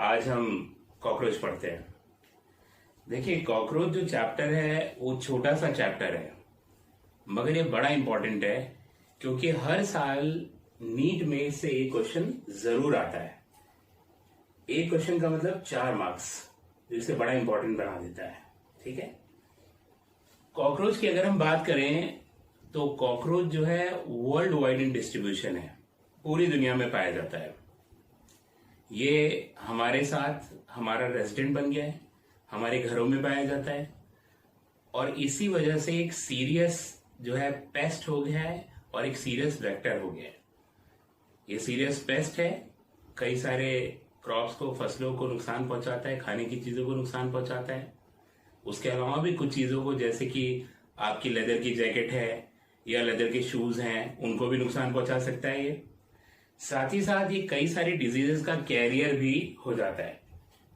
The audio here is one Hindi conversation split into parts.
आज हम कॉकरोच पढ़ते हैं। देखिए, कॉकरोच जो चैप्टर है वो छोटा सा चैप्टर है, मगर ये बड़ा इंपॉर्टेंट है क्योंकि हर साल नीट में से एक क्वेश्चन जरूर आता है। एक क्वेश्चन का मतलब 4 मार्क्स, जिसे बड़ा इंपॉर्टेंट बना देता है। ठीक है, कॉकरोच की अगर हम बात करें तो कॉकरोच जो है वर्ल्ड वाइड इन डिस्ट्रीब्यूशन है, पूरी दुनिया में पाया जाता है। ये हमारे साथ हमारा रेजिडेंट बन गया है, हमारे घरों में पाया जाता है और इसी वजह से एक सीरियस जो है पेस्ट हो गया है और एक सीरियस वेक्टर हो गया है। ये सीरियस पेस्ट है, कई सारे क्रॉप्स को, फसलों को नुकसान पहुंचाता है, खाने की चीजों को नुकसान पहुंचाता है। उसके अलावा भी कुछ चीजों को, जैसे कि आपकी लेदर की जैकेट है या लेदर के शूज हैं, उनको भी नुकसान पहुंचा सकता है ये। साथ ही साथ ये कई सारी डिजीजेस का कैरियर भी हो जाता है,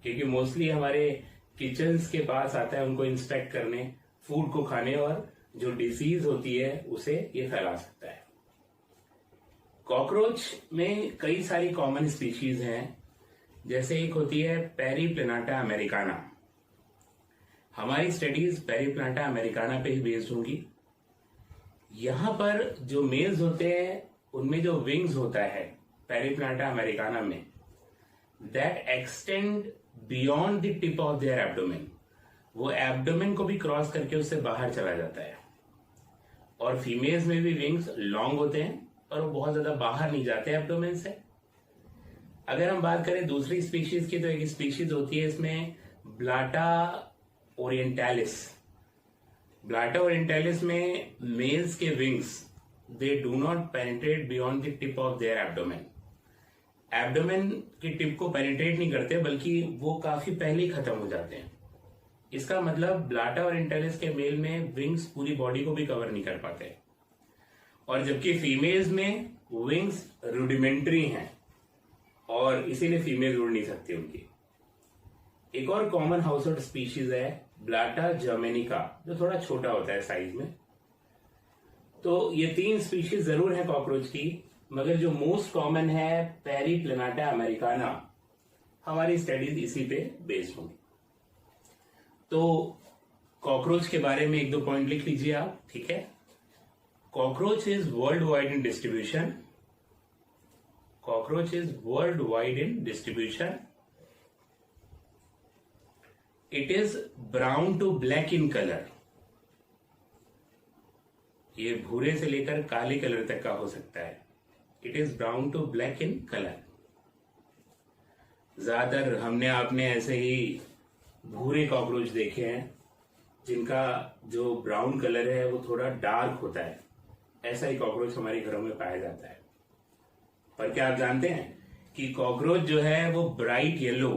क्योंकि मोस्टली हमारे किचन्स के पास आता है उनको इंस्पेक्ट करने, फूड को खाने, और जो डिजीज होती है उसे ये फैला सकता है। कॉकरोच में कई सारी कॉमन स्पीशीज हैं, जैसे एक होती है पेरिप्लेनाटा अमेरिकाना। हमारी स्टडीज पेरिप्लेनाटा अमेरिकाना पे ही बेस्ड होंगी। यहां पर जो मेल्स होते हैं उनमें जो विंग्स होता है पेरिप्लेनाटा अमेरिकाना में, that extend beyond the tip of their abdomen. वो एब्डोमेन को भी क्रॉस करके उससे बाहर चला जाता है। और फीमेल्स में भी विंग्स लॉन्ग होते हैं और वो बहुत ज्यादा बाहर नहीं जाते एब्डोमेन से। अगर हम बात करें दूसरी स्पीशीज की, तो एक स्पीशीज होती है इसमें ब्लाटा ओरिएंटालिस। ब्लाटा ओरिएंटालिस में मेल्स के wings they do not penetrate beyond the tip of their abdomen. Abdomen की टिप को पेनिट्रेट नहीं करते, बल्कि वो काफी पहले ही खत्म हो जाते हैं। इसका मतलब ब्लाटा ओरिएंटालिस के मेल में विंग्स पूरी बॉडी को भी कवर नहीं कर पाते, और जबकि फीमेल्स में विंग्स रूडिमेंट्री हैं और इसीलिए फीमेल उड़ नहीं सकती उनकी। एक और कॉमन हाउस होल्ड स्पीशीज है ब्लाटा जर्मेनिका, जो थोड़ा छोटा होता है साइज में। तो ये 3 स्पीशीज जरूर है कॉकरोच की, मगर जो मोस्ट कॉमन है पेरिप्लेनाटा अमेरिकाना। हमारी स्टडीज इसी पे बेस्ड होंगी। तो कॉकरोच के बारे में 1-2 पॉइंट लिख लीजिए आप। ठीक है, cockroach is world wide in distribution. Cockroach is world wide in distribution. It is brown to black in colour. ये भूरे से लेकर काले कलर तक का हो सकता है। It is brown to black in colour. ज्यादातर हमने आपने ऐसे ही भूरे कॉकरोच देखे हैं, जिनका जो ब्राउन कलर है वो थोड़ा डार्क होता है। ऐसा ही कॉकरोच हमारे घरों में पाया जाता है। पर क्या आप जानते हैं कि कॉकरोच जो है वो ब्राइट येलो,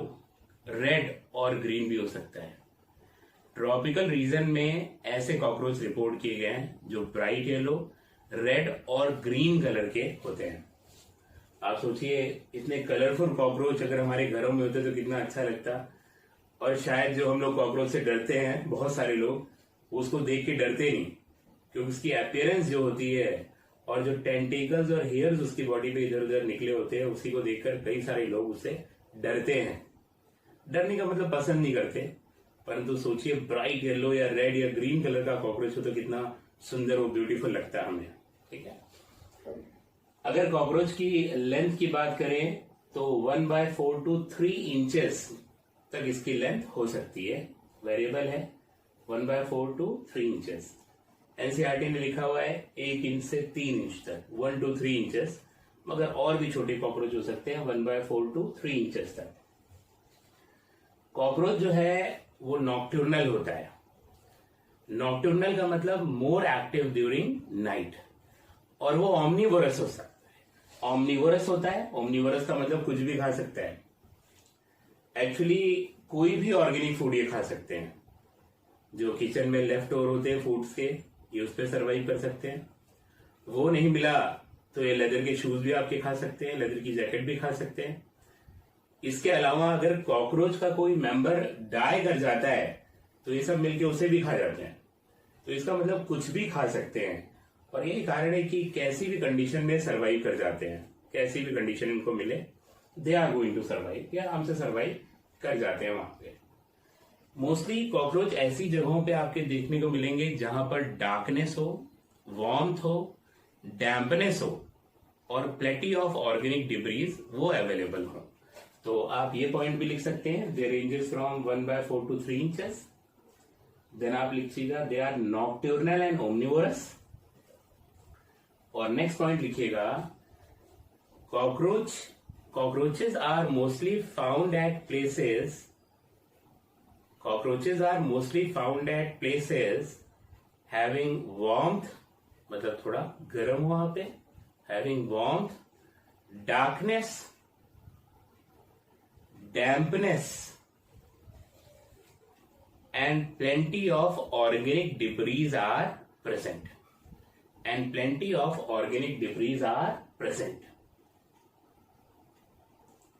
रेड और ग्रीन भी हो सकता है। ट्रॉपिकल रीजन में ऐसे कॉकरोच रिपोर्ट किए गए हैं जो ब्राइट येलो, रेड और ग्रीन कलर के होते हैं। आप सोचिए, इतने कलरफुल कॉकरोच अगर हमारे घरों में होते तो कितना अच्छा लगता। और शायद जो हम लोग कॉकरोच से डरते हैं, बहुत सारे लोग उसको देख के डरते नहीं, क्योंकि उसकी अपीयरेंस जो होती है और जो टेंटिकल्स और हेयर्स उसकी बॉडी पे इधर उधर निकले होते हैं, उसी को देखकर कई सारे लोग उससे डरते हैं। डरने का मतलब पसंद नहीं करते, परंतु सोचिए ब्राइट येलो या रेड या ग्रीन कलर का कॉकरोच हो तो कितना सुंदर और ब्यूटीफुल लगता है हमें। ठीक है, अगर कॉकरोच की लेंथ की बात करें तो 1/4 to 3 इंचेस तक इसकी लेंथ हो सकती है। वेरिएबल है 1/4 to 3 इंचेस। एनसीईआरटी ने लिखा हुआ है 1 इंच से 3 इंच तक, 1 to 3 इंचेस, मगर और भी छोटे कॉकरोच हो सकते हैं 1/4 to 3 इंचेस तक। कॉकरोच जो है वो नॉक्टर्नल होता है। नॉक्टर्नल का मतलब मोर एक्टिव ड्यूरिंग नाइट, और वो ओमनीवोरस हो सकता है। ओमनीवोरस होता है, ओमनीवोरस का मतलब कुछ भी खा सकता है। एक्चुअली कोई भी ऑर्गेनिक फूड ये खा सकते हैं। जो किचन में लेफ्ट ओवर होते हैं फूड्स के, ये उस पर सर्वाइव कर सकते हैं। वो नहीं मिला तो ये लेदर के शूज भी आपके खा सकते हैं, लेदर की जैकेट भी खा सकते हैं। इसके अलावा अगर कॉकरोच का कोई मेंबर डाई कर जाता है तो ये सब मिलके उसे भी खा जाते हैं। तो इसका मतलब कुछ भी खा सकते हैं, और यही कारण है कि कैसी भी कंडीशन में सरवाइव कर जाते हैं, कैसी भी कंडीशन इनको मिले they are going to survive, या हमसे सर्वाइव कर जाते हैं वहां पे। मोस्टली कॉकरोच ऐसी जगहों पे आपके देखने को मिलेंगे जहां पर डार्कनेस हो, वार्मथ हो, डैम्पनेस हो और प्लेटी ऑफ ऑर्गेनिक डिब्रीज वो अवेलेबल हो। तो आप ये पॉइंट भी लिख सकते हैं, they ranges from 1/4 to 3 inches. Then आप लिखिएगा they are nocturnal and omnivorous. और नेक्स्ट पॉइंट लिखिएगा cockroaches are mostly found at places having warmth, मतलब थोड़ा गर्म हो वहां पे, having warmth, darkness, dampness and plenty of organic debris are present.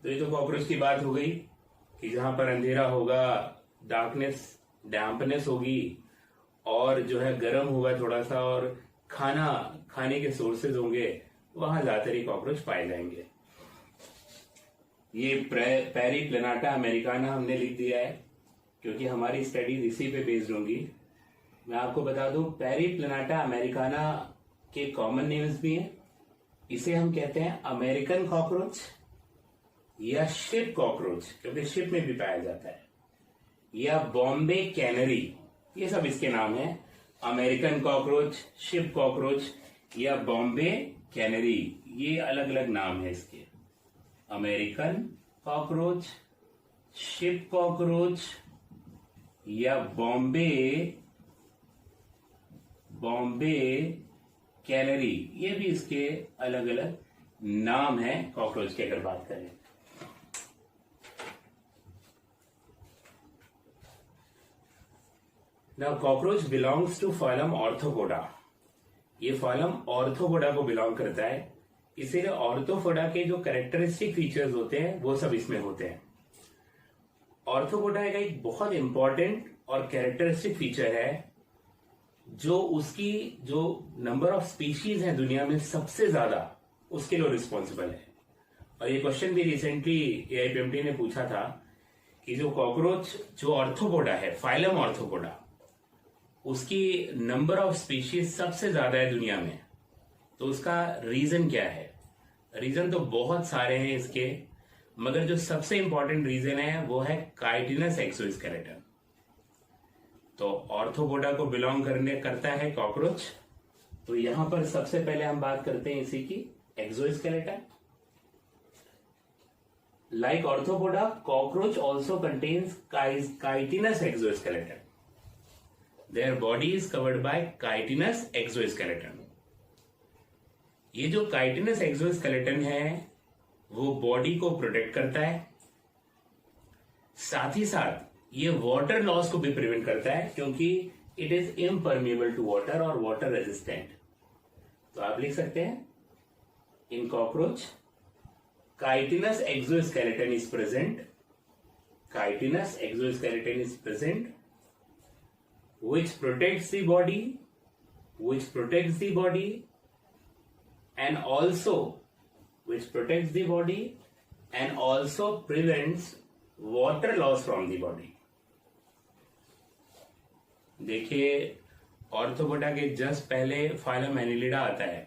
तो ये तो कॉकरोच की बात हो गई कि जहां पर अंधेरा होगा, डार्कनेस, डैम्पनेस होगी और जो है गर्म होगा थोड़ा सा और खाने के सोर्सेज होंगे, वहां ज्यादातर ही कॉकरोच पाए जाएंगे। ये पेरीप्लेनाटा अमेरिकाना हमने लिख दिया है क्योंकि हमारी स्टडीज इसी पे बेस्ड होंगी। मैं आपको बता दूं पेरीप्लेनाटा अमेरिकाना के कॉमन नेम्स भी हैं। इसे हम कहते हैं अमेरिकन कॉकरोच या शिप कॉकरोच, क्योंकि शिप में भी पाया जाता है, या बॉम्बे कैनरी, ये सब इसके नाम है। अमेरिकन कॉकरोच, शिप कॉकरोच या बॉम्बे कैनरी, ये अलग अलग नाम है इसके। अमेरिकन कॉकरोच, शिप कॉकरोच या बॉम्बे कैनरी, ये भी इसके अलग अलग नाम है कॉकरोच की अगर बात करें। Now cockroach belongs to phylum Orthopoda। ये phylum Orthopoda को बिलोंग करता है, इसीलिए Orthopoda के जो कैरेक्टरिस्टिक फीचर्स होते हैं वो सब इसमें होते हैं। Orthopoda का एक बहुत इंपॉर्टेंट और कैरेक्टरिस्टिक फीचर है जो उसकी जो नंबर ऑफ स्पीशीज है दुनिया में सबसे ज्यादा, उसके लिए रिस्पॉन्सिबल है। और ये क्वेश्चन भी रिसेंटली AIPMT ने पूछा था कि जो कॉकरोच जो ऑर्थोपोडा है, फाइलम ऑर्थोपोडा, उसकी नंबर ऑफ स्पीशीज सबसे ज्यादा है दुनिया में, तो उसका रीजन क्या है? रीजन तो बहुत सारे हैं इसके, मगर जो सबसे इंपॉर्टेंट रीजन है वो है काइटिनस एक्सोस्केलेटन। तो ऑर्थोपोडा को बिलोंग करता है कॉकरोच। तो यहां पर सबसे पहले हम बात करते हैं इसी की, exoskeleton. Like Orthopoda, cockroach also contains chitinous exoskeleton. Their body is covered by chitinous exoskeleton. ये जो chitinous exoskeleton है वो बॉडी को प्रोटेक्ट करता है, साथ ही साथ ये वाटर लॉस को भी प्रिवेंट करता है क्योंकि it is impermeable to water और वाटर रेजिस्टेंट। तो आप लिख सकते हैं in cockroach chitinous exoskeleton is present. Chitinous exoskeleton is present, which protects the body, and also prevents water loss from the body. देखिए ऑर्थोपोडा के जस्ट पहले फाइलम एनिलिडा आता है,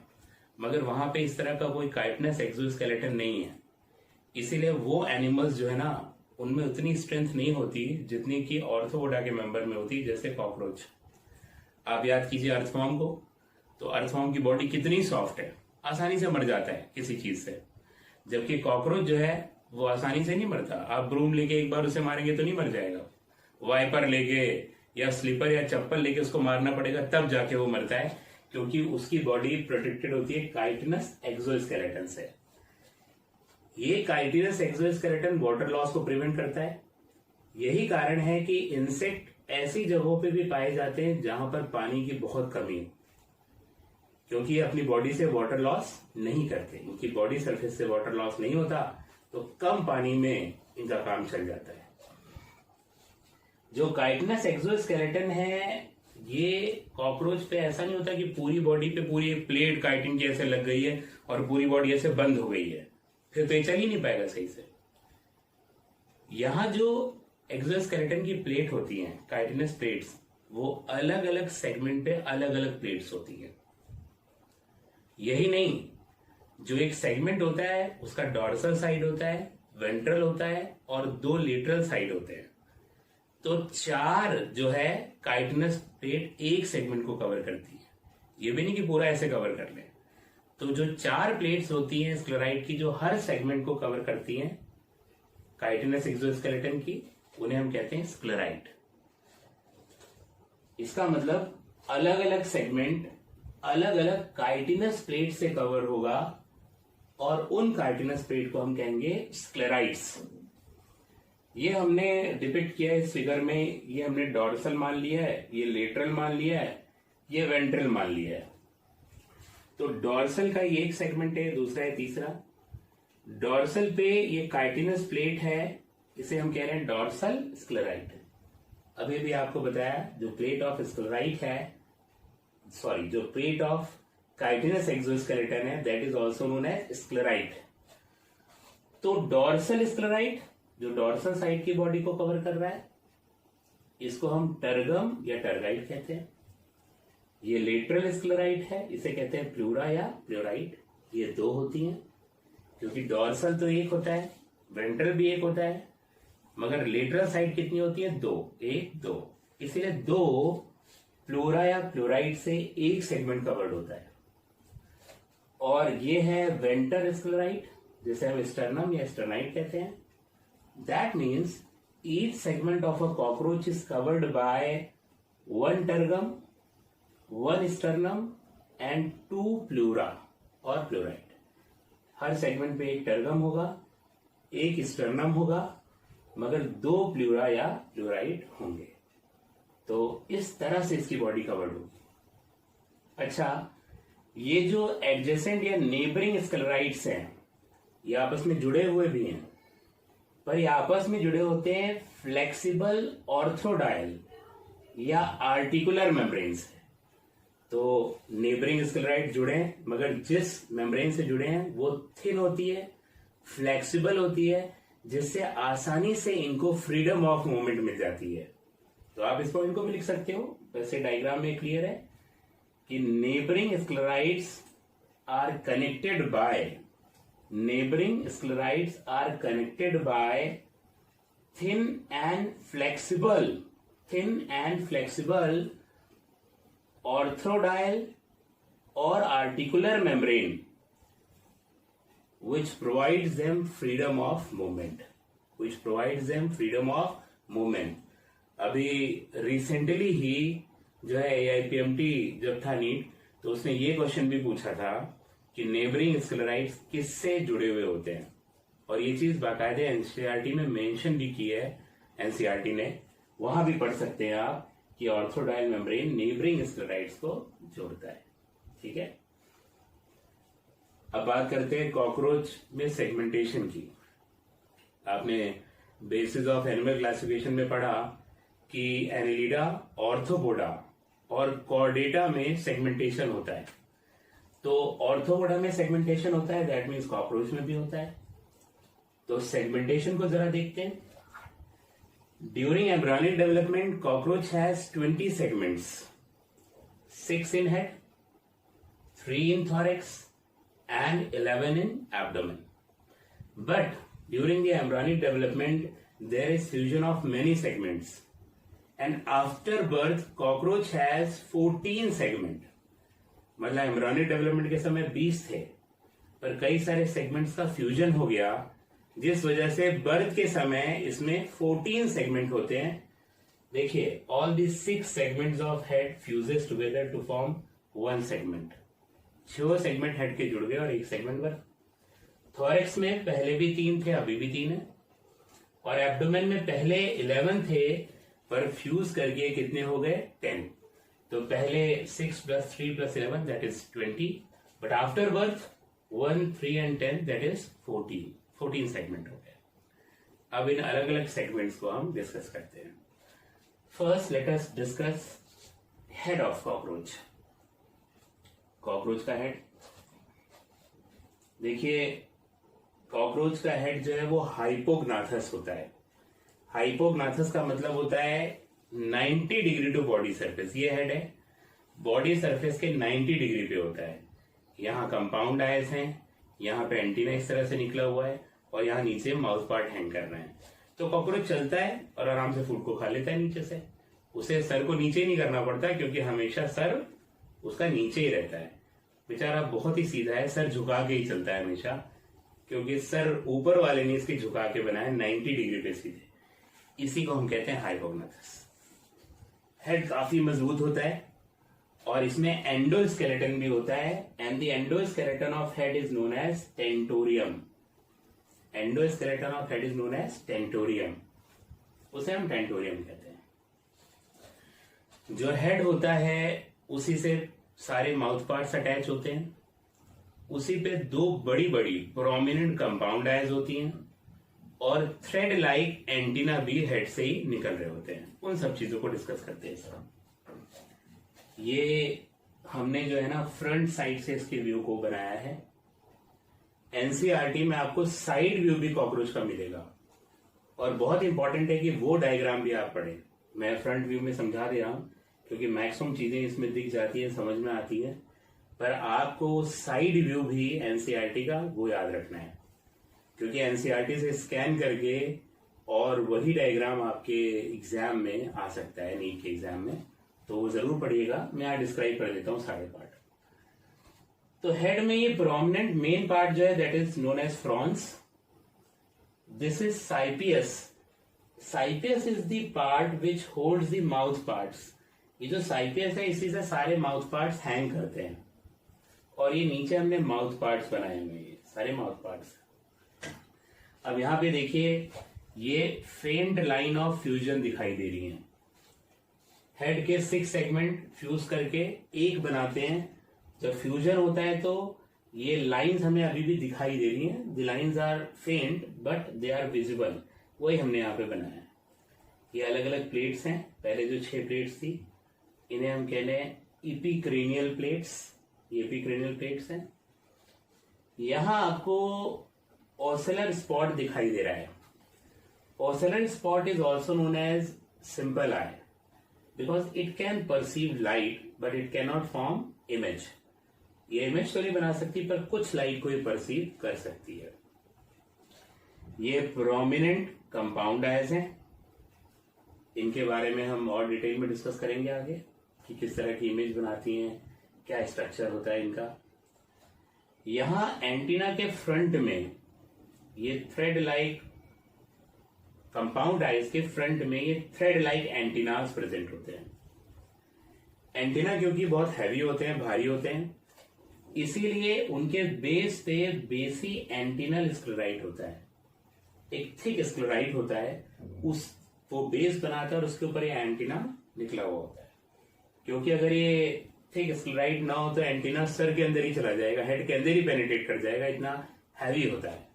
मगर वहां पे इस तरह का कोई काइटिनस एक्सोस्केलेटन नहीं है, इसीलिए वो एनिमल्स जो है ना उनमें उतनी स्ट्रेंथ नहीं होती जितनी कि ऑर्थोपोडा के मेंबर में होती, जैसे कॉकरोच। आप याद कीजिए अर्थवॉर्म को, तो अर्थवॉर्म की बॉडी कितनी सॉफ्ट है, आसानी से मर जाता है किसी चीज से, जबकि कॉकरोच जो है वो आसानी से नहीं मरता। आप ब्रूम लेके एक बार उसे मारेंगे तो नहीं मर जाएगा, वाइपर लेके या स्लीपर या चप्पल लेके उसको मारना पड़ेगा तब जाके वो मरता है, क्योंकि उसकी बॉडी प्रोटेक्टेड होती है काइटिनस एक्सोस्केलेटन से। ये काइटिनस एक्सोस्केलेटन वाटर लॉस को प्रिवेंट करता है। यही कारण है कि इंसेक्ट ऐसी जगहों पे भी पाए जाते हैं जहां पर पानी की बहुत कमी है, क्योंकि ये अपनी बॉडी से वाटर लॉस नहीं करते, इनकी बॉडी सरफेस से वाटर लॉस नहीं होता, तो कम पानी में इनका काम चल जाता है। जो काइटिनस एक्सोस्केलेटन है ये कॉकरोच पे ऐसा नहीं होता कि पूरी बॉडी पे पूरी एक प्लेट काइटिन की ऐसे लग गई है और पूरी बॉडी ऐसे बंद हो गई है। फिर तो ये चल ही नहीं पाएगा सही से। यहां जो एक्सोस्केलेटन की प्लेट होती हैं, काइटिनस प्लेट्स, वो अलग अलग सेगमेंट पे अलग अलग प्लेट्स होती हैं। यही नहीं, जो एक सेगमेंट होता है उसका डॉर्सल साइड होता है, वेंट्रल होता है और 2 लेटरल साइड होते हैं। तो 4 जो है काइटिनस प्लेट एक सेगमेंट को कवर करती है। ये भी नहीं कि पूरा ऐसे कवर कर ले। तो जो 4 प्लेट्स होती हैं स्क्लेराइड की, जो हर सेगमेंट को कवर करती हैं काइटिनस एक्सोस्केलेटन की, उन्हें हम कहते हैं स्क्लेराइड। इसका मतलब अलग अलग सेगमेंट अलग अलग काइटिनस प्लेट से कवर होगा और उन काइटिनस प्लेट को हम कहेंगे स्क्लेराइड्स। ये हमने डिपिक्ट किया है इस फिगर में। ये हमने डॉर्सल मान लिया है, ये लेटरल मान लिया है, ये वेंट्रल मान लिया है। तो डॉर्सल का ये एक सेगमेंट है, दूसरा है तीसरा। डॉर्सल पे ये काइटिनस प्लेट है, इसे हम कह रहे हैं डॉर्सल स्क्लेराइड। अभी भी आपको बताया जो प्लेट ऑफ स्क्लेराइड है, सॉरी, जो प्लेट ऑफ काइटिनस एक्सोस्केलेटन है, that is also known as sclerite. तो डॉर्सल स्क्लेराइड जो डॉर्सल साइड की बॉडी को कवर कर रहा है, इसको हम टर्गम या टर्गाइड कहते हैं। ये लेटरल स्क्लेराइड है, इसे कहते हैं प्लूरा या प्लूराइड। ये 2 होती हैं, क्योंकि डॉर्सल तो एक होता है, वेंट्रल भी एक होता है, मगर लेटरल साइड कितनी होती है? 2, 1, 2। इसीलिए 2 प्लूरा या प्लूराइड से एक सेगमेंट कवर्ड होता है। और ये है वेंटर स्क्लेराइड, जिसे हम स्टर्नम या स्टर्नाइड कहते हैं। That means each segment of a cockroach is covered bye 1 tergum, 1 sternum and 2 pleura और प्लूराइड। हर सेगमेंट पे एक टर्गम होगा, एक स्टर्नम होगा, मगर 2 प्लूरा या प्लूराइड होंगे। तो इस तरह से इसकी बॉडी कवर्ड होगी। अच्छा, ये जो एडजेसेंट या नेबरिंग स्क्लेराइड्स हैं, ये आपस में जुड़े हुए भी हैं, पर ये आपस में जुड़े होते हैं फ्लेक्सिबल ऑर्थोडाइल या आर्टिकुलर मेम्ब्रेन से। तो नेबरिंग स्क्लेराइड जुड़े हैं, मगर जिस मेम्ब्रेन से जुड़े हैं वो थिन होती है, फ्लेक्सिबल होती है, जिससे आसानी से इनको फ्रीडम ऑफ मूवमेंट मिल जाती है। तो आप इस पॉइंट को भी लिख सकते हो, वैसे डायग्राम में क्लियर है कि neighbouring sclerites are connected by thin and flexible arthrodial और articular membrane which provides them freedom of movement. अभी रिसेंटली ही जो है AIPMT जब था नीट, तो उसने ये क्वेश्चन भी पूछा था कि नेबरिंग स्क्लेराइड्स किससे जुड़े हुए होते हैं, और ये चीज बाकायदे एनसीईआरटी में मेंशन भी की है एनसीईआरटी ने। वहां भी पढ़ सकते हैं आप कि ऑर्थोडाइल मेम्ब्रेन नेबरिंग स्क्लेराइड्स को जोड़ता है। ठीक है, अब बात करते हैं कॉकरोच में सेगमेंटेशन की। आपने बेसिस ऑफ एनिमल क्लासिफिकेशन में पढ़ा कि एनिलिडा, ऑर्थोपोडा और कॉर्डेटा में सेगमेंटेशन होता है। तो ऑर्थोपोडा में सेगमेंटेशन होता है, दैट मीन्स कॉकरोच में भी होता है। तो सेगमेंटेशन को जरा देखते हैं। During embryonic development cockroach has 20 segments, 6 in head, 3 in thorax and 11 in abdomen. But during the embryonic development, there is fusion of many segments. And after birth, cockroach has 14 segments. मतलब एम्ब्रियोनिक डेवलपमेंट के समय 20 थे, पर कई सारे सेगमेंट्स का फ्यूजन हो गया, जिस वजह से बर्थ के समय इसमें 14 सेगमेंट होते हैं। देखिए, all the 6 segments of head fuses together to form 1 segment. 6 segment head के जुड़ गए और 1 सेगमेंट बर्थ। थोरेक्स में पहले भी 3 थे, अभी भी 3 है, और एब्डोमेन में पहले 11 थे, पर फ्यूज करके कितने हो गए? 10। तो पहले 6 + 3 + 11 that is 20, but after birth 1, 3 and 10 that is 14 segment हो गए। अब इन अलग अलग सेगमेंट्स को हम डिस्कस करते हैं। First let us discuss head of cockroach. Cockroach का हेड देखिए, कॉकरोच का हेड जो है वो हाइपोग्नाथस होता है। हाइपोग्नाथस का मतलब होता है 90 डिग्री टू बॉडी सरफेस। ये हेड है, बॉडी सरफेस के 90 डिग्री पे होता है। यहाँ कंपाउंड आयस हैं, यहाँ पे एंटीना इस तरह से निकला हुआ है और यहाँ नीचे माउथ पार्ट हैंग कर रहे हैं। तो कॉकरोच चलता है और आराम से फूड को खा लेता है नीचे से। उसे सर को नीचे नहीं करना पड़ता क्योंकि हमेशा सर उसका नीचे ही रहता है। बेचारा बहुत ही सीधा है, सर झुका के ही चलता है हमेशा, क्योंकि सर ऊपर वाले ने इसकी झुका के बनाया 90 डिग्री पे सीधे। इसी को हम कहते हैं हाइपोग्नाथस। हेड काफी मजबूत होता है और इसमें एंडोस्केलेटन भी होता है and the endoskeleton of head is known as tentorium. Endoskeleton of head is known as tentorium, उसे हम टेंटोरियम कहते हैं। जो हेड होता है उसी से सारे माउथ पार्ट्स अटैच होते हैं। उसी पे दो बड़ी बड़ी प्रोमिनेंट कंपाउंड आयज होती हैं और थ्रेड लाइक एंटीना भी हेड से ही निकल रहे होते हैं। उन सब चीजों को डिस्कस करते हैं सर। ये हमने जो है ना फ्रंट साइड से इसके व्यू को बनाया है। एनसीईआरटी में आपको साइड व्यू भी कॉकरोच का मिलेगा और बहुत इंपॉर्टेंट है कि वो डायग्राम भी आप पढ़ें। मैं फ्रंट व्यू में समझा दे रहा हूं क्योंकि मैक्सिमम चीजें इसमें दिख जाती है, समझ में आती है, पर आपको साइड व्यू भी एनसीईआरटी का वो याद रखना है क्योंकि एनसीईआरटी से स्कैन करके और वही डायग्राम आपके एग्जाम में आ सकता है, नीट के एग्जाम में, तो वो जरूर पढ़िएगा। मैं यहाँ डिस्क्राइब कर देता हूँ सारे पार्ट। तो हेड में ये प्रोमिनेंट मेन पार्ट जो है that is known as frons. This is clypeus. Clypeus is the part which holds the mouth parts. ये जो साइपियस है इसी से सारे माउथ पार्ट्स हैंग करते हैं और ये नीचे हमने माउथ पार्ट्स बनाए हुए हैं, ये सारे माउथ पार्ट्स। अब यहां पे देखिए ये फेंट लाइन ऑफ फ्यूजन दिखाई दे रही है। हेड के 6 सेगमेंट फ्यूज करके एक बनाते हैं। जब फ्यूजन होता है तो ये लाइंस हमें अभी भी दिखाई दे रही हैं। द लाइंस आर फेंट बट दे आर विजिबल। वही हमने यहाँ पे बनाया है। ये अलग अलग प्लेट्स हैं। पहले जो 6 प्लेट्स थी इन्हें हम कह रहे हैं इपिक्रेनियल प्लेट्स। ये इपिक्रेनियल प्लेट्स हैं। यहां आपको ओसेलर स्पॉट दिखाई दे रहा है। Ocellar spot is also known as simple eye because it can perceive light but it can not form image. ये इमेज तो नहीं बना सकती पर कुछ लाइट को ये परसीव कर सकती है। ये प्रोमिनेंट कंपाउंड आयज हैं। इनके बारे में हम और डिटेल में डिस्कस करेंगे आगे कि किस तरह की इमेज बनाती हैं, क्या स्ट्रक्चर होता है इनका। यहां एंटीना के फ्रंट में ये थ्रेड लाइक कंपाउंड आइज के फ्रंट में ये थ्रेड लाइक एंटीनास प्रेजेंट होते हैं। एंटीना क्योंकि बहुत हैवी होते हैं, भारी होते हैं, इसीलिए उनके बेस पे बेसी एंटीनल स्क्लेराइट होता है। एक थिक स्क्लेराइट होता है, उस वो बेस बनाता है और उसके ऊपर ये एंटीना निकला हुआ होता है। क्योंकि अगर ये थिक स्क्लेराइट ना हो तो एंटीना सर के अंदर ही चला जाएगा, हेड के अंदर ही पेनिट्रेट कर जाएगा, इतना हैवी होता है।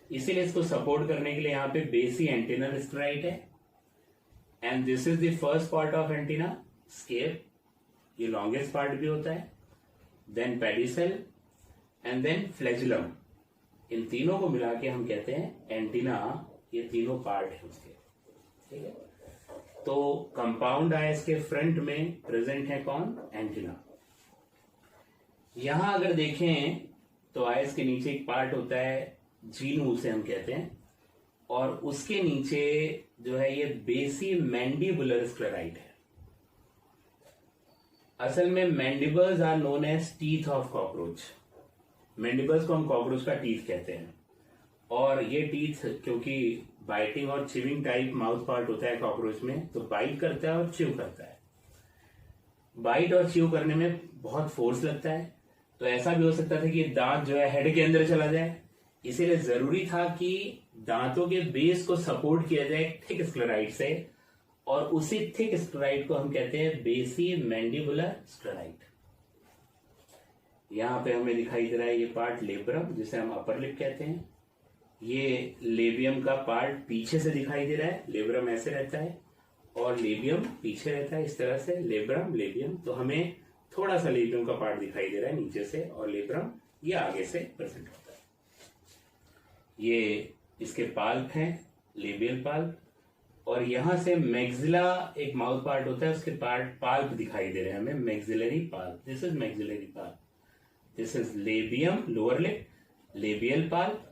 इसीलिए इसको सपोर्ट करने के लिए यहाँ पे बेसी एंटीनल स्क्लेराइट है। And this is the first part of antenna, scape. ये लॉन्गेस्ट पार्ट भी होता है। Then pedicel and then flagellum. इन तीनों को मिला के हम कहते हैं एंटीना। ये तीनों पार्ट है उसके, ठीक है। तो कंपाउंड आयस के फ्रंट में प्रेजेंट है कौन? एंटीना। यहां अगर देखें तो आयस के नीचे एक पार्ट होता है, जीनू उसे हम कहते हैं, और उसके नीचे जो है ये बेसी मैंडिबुलर स्क्लेराइट है। असल में mandibles are known as teeth of cockroach. Mandibles को हम कॉकरोच का टीथ कहते हैं। और ये टीथ क्योंकि बाइटिंग और चिविंग टाइप माउथ पार्ट होता है कॉकरोच में, तो बाइट करता है और चिव करता है। बाइट और चिव करने में बहुत फोर्स लगता है, तो ऐसा भी हो सकता था कि दांत जो है हेड के अंदर चला जाए। इसीलिए जरूरी था कि दांतों के बेस को सपोर्ट किया जाए थिक स्क्लेराइट से, और उसी थिक स्क्लेराइट को हम कहते हैं बेसी मैंडिबुलर स्क्लेराइट। यहां पे हमें दिखाई दे रहा है ये पार्ट लेब्रम, जिसे हम अपर लिप कहते हैं। ये लेबियम का पार्ट पीछे से दिखाई दे रहा है। लेब्रम ऐसे रहता है और लेबियम पीछे रहता है, इस तरह से लेब्रम लेबियम। तो हमें थोड़ा सा लेबियम का पार्ट दिखाई दे रहा है नीचे से, और लेब्रम ये आगे से प्रेजेंट होता है। ये इसके पाल्प हैं, लेबियल पाल्प, और यहां से मैक्सिला एक माउथ पार्ट होता है, उसके पाल्प दिखाई दे रहे हैं हमें, maxillary pulp. This is maxillary pulp, this is labium lower lip, labial pulp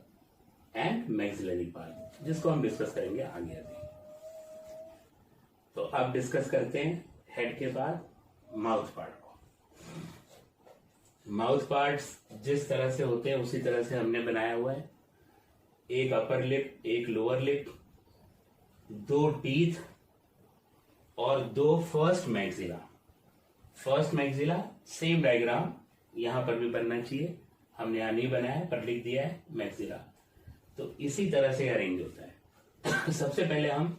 and maxillary pulp, जिसको हम डिस्कस करेंगे आगे आगे। तो अब डिस्कस करते हैं हेड के बाद माउथ पार्ट को। माउथ पार्ट्स जिस तरह से होते हैं उसी तरह से हमने बनाया हुआ है। एक अपर लिप, एक लोअर लिप, 2 टीथ और 2 first maxilla. First maxilla same diagram यहां पर भी बनना चाहिए, हमने यहां नहीं बनाया है पर लिख दिया है मैक्सिला। तो इसी तरह से अरेंज होता है। सबसे पहले हम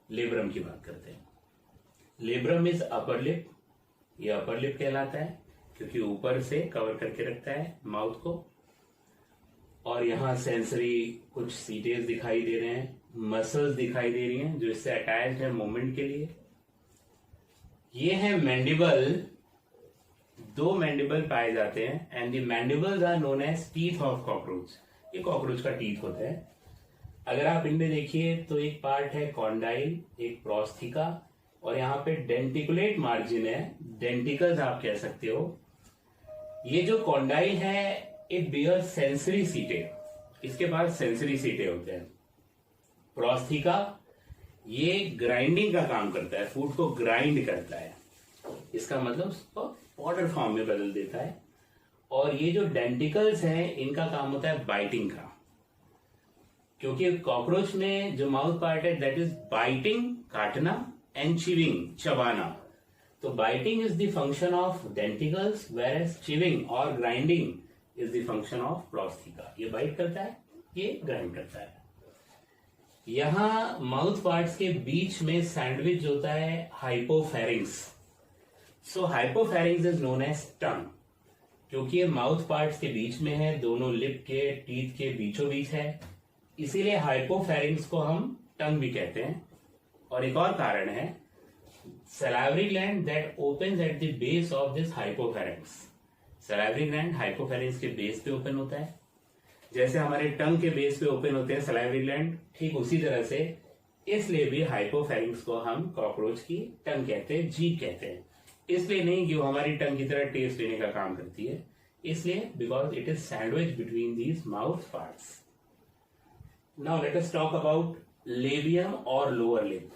लेब्रम की बात करते हैं। लेब्रम इज अपर लिप, ये अपर लिप कहलाता है क्योंकि ऊपर से कवर करके रखता है माउथ को, और यहां सेंसरी कुछ सीटेज दिखाई दे रहे हैं, मसल्स दिखाई दे रही हैं जो इससे अटैच्ड है मूवमेंट के लिए। ये है मैंडिबल, 2 मैंडिबल पाए जाते हैं and the mandibles are known as teeth of cockroach. ये कॉकरोच का टीथ होता है। अगर आप इनमें देखिए तो एक पार्ट है कॉन्डाइल, एक प्रोस्थीका, और यहाँ पे डेंटिकुलेट मार्जिन है, डेंटिकल्स आप कह सकते हो। ये जो कॉन्डाइल है इट बियर सेंसरी सीटे, इसके पास सेंसरी सीटे होते हैं। प्रोस्थीका ये ग्राइंडिंग का काम करता है, फूड को ग्राइंड करता है, इसका मतलब उसको पाउडर फॉर्म में बदल देता है। और ये जो डेंटिकल्स हैं इनका काम होता है बाइटिंग का, क्योंकि कॉकरोच में जो माउथ पार्ट है दैट इज बाइटिंग, काटना, एंड चिविंग, चबाना। तो biting is the function of denticles, where chewing और grinding is the function of prostheca. ये बाइट करता है, ये ग्राइंड करता है। यहां माउथ पार्ट्स के बीच में सैंडविच होता है hypopharynx. So hypopharynx is known as tongue, क्योंकि ये माउथ पार्ट्स के बीच में है, दोनों लिप के टीथ के बीचों बीच है, इसीलिए हाइपोफेरिंग्स को हम टंग भी कहते हैं। और एक और कारण है, salivary gland that opens at the base of this hypopharynx। salivary gland hypopharynx के बेस पे ओपन होता है, जैसे हमारे टंग के बेस पे ओपन होते हैं salivary gland, ठीक उसी तरह से इसलिए भी हाइपोफेरिंग्स को हम कॉकरोच की टंग कहते हैं, जीभ कहते हैं। इसलिए नहीं कि वो हमारी टंग की तरह टेस्ट लेने का काम करती है, इसलिए because it is sandwich between these mouth parts. Now let us talk about labium और लोअर लिप।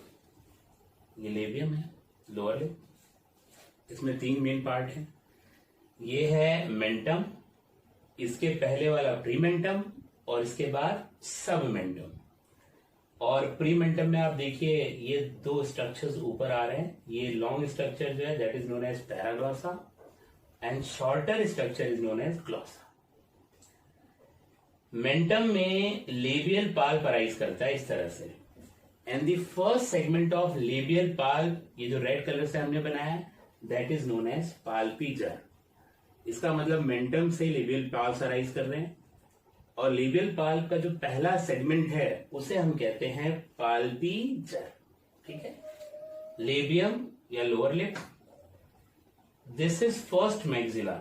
ये लेबियम है, लोअर लिप, इसमें 3 मेन पार्ट हैं। ये है मेंटम, इसके पहले वाला प्रीमेंटम और इसके बाद सबमेंटम। और प्रीमेंटम में आप देखिए ये 2 स्ट्रक्चर्स ऊपर आ रहे हैं। ये लॉन्ग स्ट्रक्चर जो है that is known as paraglossa and shorter structure is known as glossa. Mentum में लेबियल पाल्प अराइज करता है इस तरह से, and the first segment of labial palp, ये जो रेड कलर से हमने बनाया that is known as palpiger. इसका मतलब मेंटम से लेबियल पाल्प अराइज कर रहे हैं, और लेबियल पाल्प का जो पहला सेगमेंट है उसे हम कहते हैं पाल्पीजर। ठीक है, लेबियम या lower lip, this is first maxilla,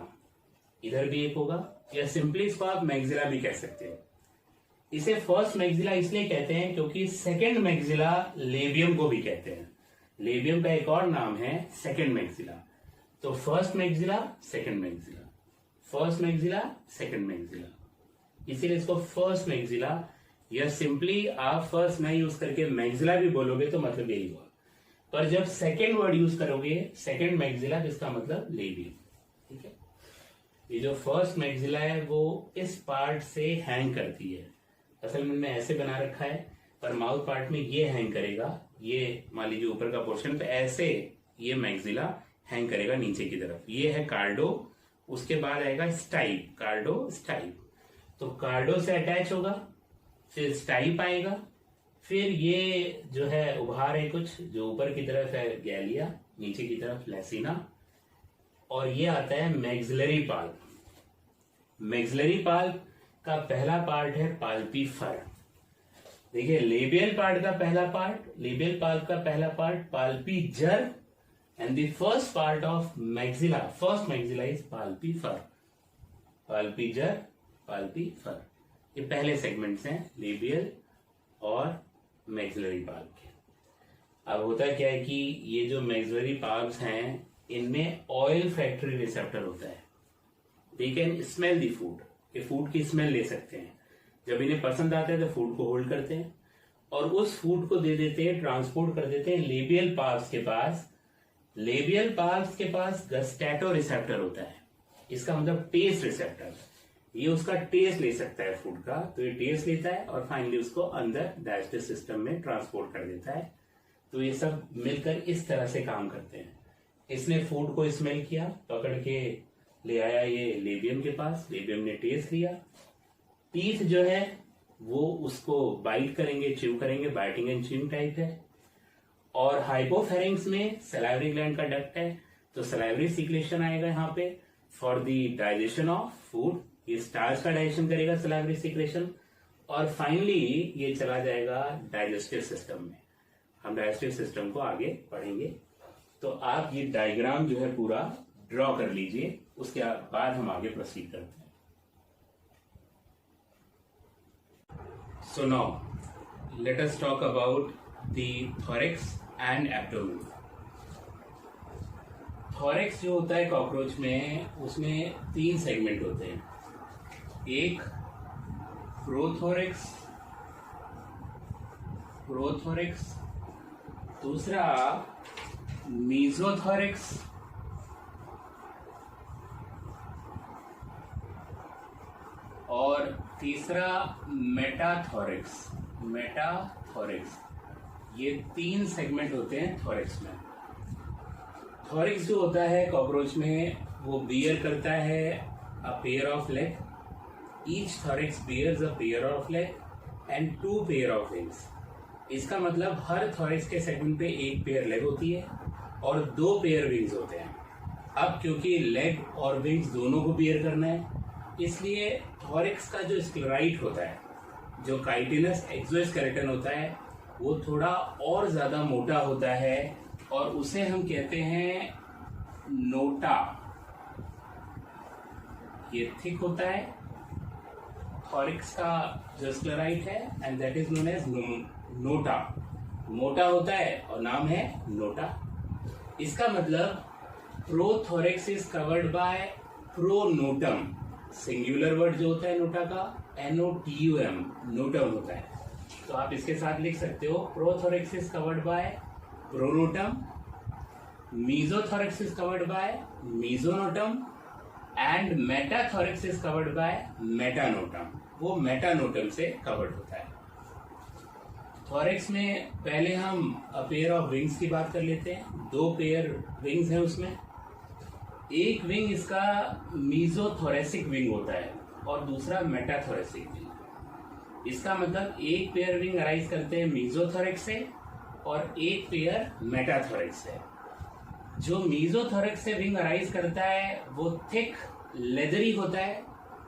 इधर भी एक होगा, या सिंपली इसको आप मैक्सिला भी कह सकते हैं। इसे फर्स्ट मैक्सिला इसलिए कहते हैं क्योंकि सेकंड मैक्सिला लेबियम को भी कहते हैं। लेबियम का एक और नाम है सेकंड मैक्सिला। तो first maxilla, second maxilla, first maxilla, second maxilla, इसीलिए इसको फर्स्ट मैक्सिला, या सिंपली आप फर्स्ट ना यूज करके मैक्सिला भी बोलोगे तो मतलब यही हुआ, पर जब सेकंड वर्ड यूज करोगे सेकंड मैक्सिला, जिसका मतलब लेबियम। ठीक है, ये जो फर्स्ट मैक्सिला है वो इस पार्ट से हैंग करती है। असल में ऐसे बना रखा है, पर माउथ पार्ट में ये हैंग करेगा, ये मान लीजिए ऊपर का पोर्शन, तो ऐसे ये मैक्सिला हैंग करेगा नीचे की तरफ। ये है कार्डो, उसके बाद आएगा स्टाइप, कार्डो स्टाइप। तो कार्डो से अटैच होगा, फिर स्टाइप आएगा, फिर ये जो है उभार है कुछ, जो ऊपर की तरफ है गैलिया, नीचे की तरफ लेसिना, और ये आता है मैक्सिलरी पाल्प। मैक्सिलरी पाल्प का पहला पार्ट है पाल्पीफर। देखिए लेबियल पार्ट का पहला पार्ट, लेबियल पाल्प का पहला part palpiger, and the first part of maxilla, first maxilla is palpifer, palpiger, palpifer. ये पहले सेगमेंट्स हैं लेबियल और मैक्सिलरी पाल्प के। अब होता क्या है कि ये जो मैक्सिलरी पाल्प्स हैं इनमें ऑयल फैक्ट्री रिसेप्टर होता है। They can smell the food, ये फूड की स्मेल ले सकते हैं। जब इन्हें पसंद आता है तो फूड को होल्ड करते हैं और उस फूड को दे देते हैं, ट्रांसपोर्ट कर देते हैं लेबियल पाल्प्स के पास। लेबियल पाल्प्स के पास गस्टैटो रिसेप्टर होता है, इसका मतलब टेस्ट रिसेप्टर। ये उसका टेस्ट ले सकता है फूड का, तो ये टेस्ट लेता है और फाइनली उसको अंदर डाइजेस्टिव सिस्टम में ट्रांसपोर्ट कर देता है। तो ये सब मिलकर इस तरह से काम करते हैं। इसने फूड को स्मेल किया, पकड़ के ले आया ये लेबियम के पास, लेबियम ने टेस्ट लिया। टीथ जो है वो उसको बाइट करेंगे, च्यू करेंगे, बाइटिंग एंड च्यूइंग टाइप है। और हाइपोफेरिंक्स में सलाइवरी ग्लैंड का डक्ट है, तो सलाइवरी सिक्रेशन आएगा यहाँ पे for the digestion of food. ये स्टार्च का डाइजेशन करेगा सलाइवरी सिक्रेशन और फाइनली ये चला जाएगा डाइजेस्टिव सिस्टम में। हम डाइजेस्टिव सिस्टम को आगे पढ़ेंगे, तो आप ये डायग्राम जो है पूरा ड्रॉ कर लीजिए, उसके बाद हम आगे प्रोसीड करते हैं। So now let us talk about the thorax and abdomen. Thorax जो होता है कॉकरोच में, उसमें 3 सेगमेंट होते हैं। एक प्रोथोरेक्स, दूसरा मीजोथोरेक्स और तीसरा मेटाथोरेक्स। ये 3 सेगमेंट होते हैं थोरेक्स में। थोरेक्स जो होता है कॉकरोच में वो बियर करता है a pair of leg. Each thorax bears a pair of leg and 2 pair of wings. इसका मतलब हर थोरेक्स के सेगमेंट पे 1 पेयर लेग होती है और 2 पेयर विंग्स होते हैं। अब क्योंकि लेग और विंग्स दोनों को बियर करना है, इसलिए थोरेक्स का जो स्क्लेराइट होता है, जो काइटिनस एक्सोस्केलेटन होता है, वो थोड़ा और ज्यादा मोटा होता है और उसे हम कहते हैं नोटा। ये थिक होता है थोरेक्स का जो स्क्लेराइट है and that is known as nota. मोटा होता है और नाम है नोटा। इसका मतलब prothorax is covered by pronotum. Singular word जो होता है नोटा का NOTUM, नोटम होता है। तो आप इसके साथ लिख सकते हो prothorax is covered by pronotum, mesothorax is covered by mesonotum and metathorax is covered by metanotum. वो मेटानोटम से कवर्ड होता है। थोरेक्स में पहले हम पेयर ऑफ विंग्स की बात कर लेते हैं। 2 पेयर विंग्स हैं उसमें। एक विंग इसका मीजोथोरेसिक विंग होता है और दूसरा मेटाथोरेसिक विंग। इसका मतलब एक पेयर विंग अराइज करते हैं मीजोथोरेक्स से और एक पेयर मेटाथोरेक्स से। जो मीजोथोरेक्स से विंग अराइज करता है वो थिक लेदरी होता है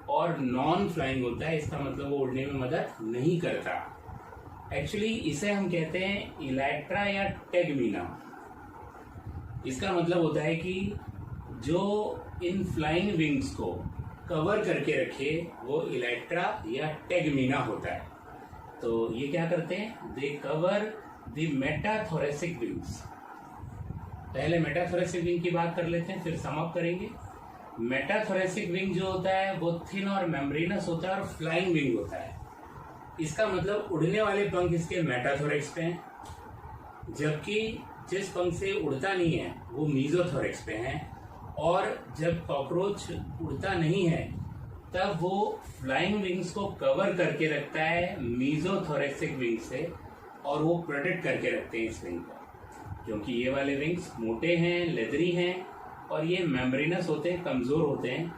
और नॉन फ्लाइंग होता है। इसका मतलब वो उड़ने में मदद नहीं करता। एक्चुअली इसे हम कहते हैं इलेक्ट्रा या टेगमीना। इसका मतलब होता है कि जो इन फ्लाइंग विंग्स को कवर करके रखे वो इलेक्ट्रा या टेगमीना होता है। तो ये क्या करते हैं, दे कवर द मेटाथोरेसिक विंग्स। पहले मेटाथोरेसिक विंग की बात कर लेते हैं, फिर सम अप करेंगे। मेटाथोरेसिक विंग जो होता है वो थिन और मेम्ब्रेनस होता है और फ्लाइंग विंग होता है। इसका मतलब उड़ने वाले पंख इसके मेटाथोरेक्स पे हैं, जबकि जिस पंख से उड़ता नहीं है वो मीजोथोरेक्स पे हैं। और जब कॉकरोच उड़ता नहीं है तब वो फ्लाइंग विंग्स को कवर करके रखता है मीजोथोरेसिक विंग से और वो प्रोटेक्ट करके रखते हैं इस विंग को, क्योंकि ये वाले विंग्स मोटे हैं, लेदरी हैं और ये मेम्ब्रेनस होते हैं, कमजोर होते हैं।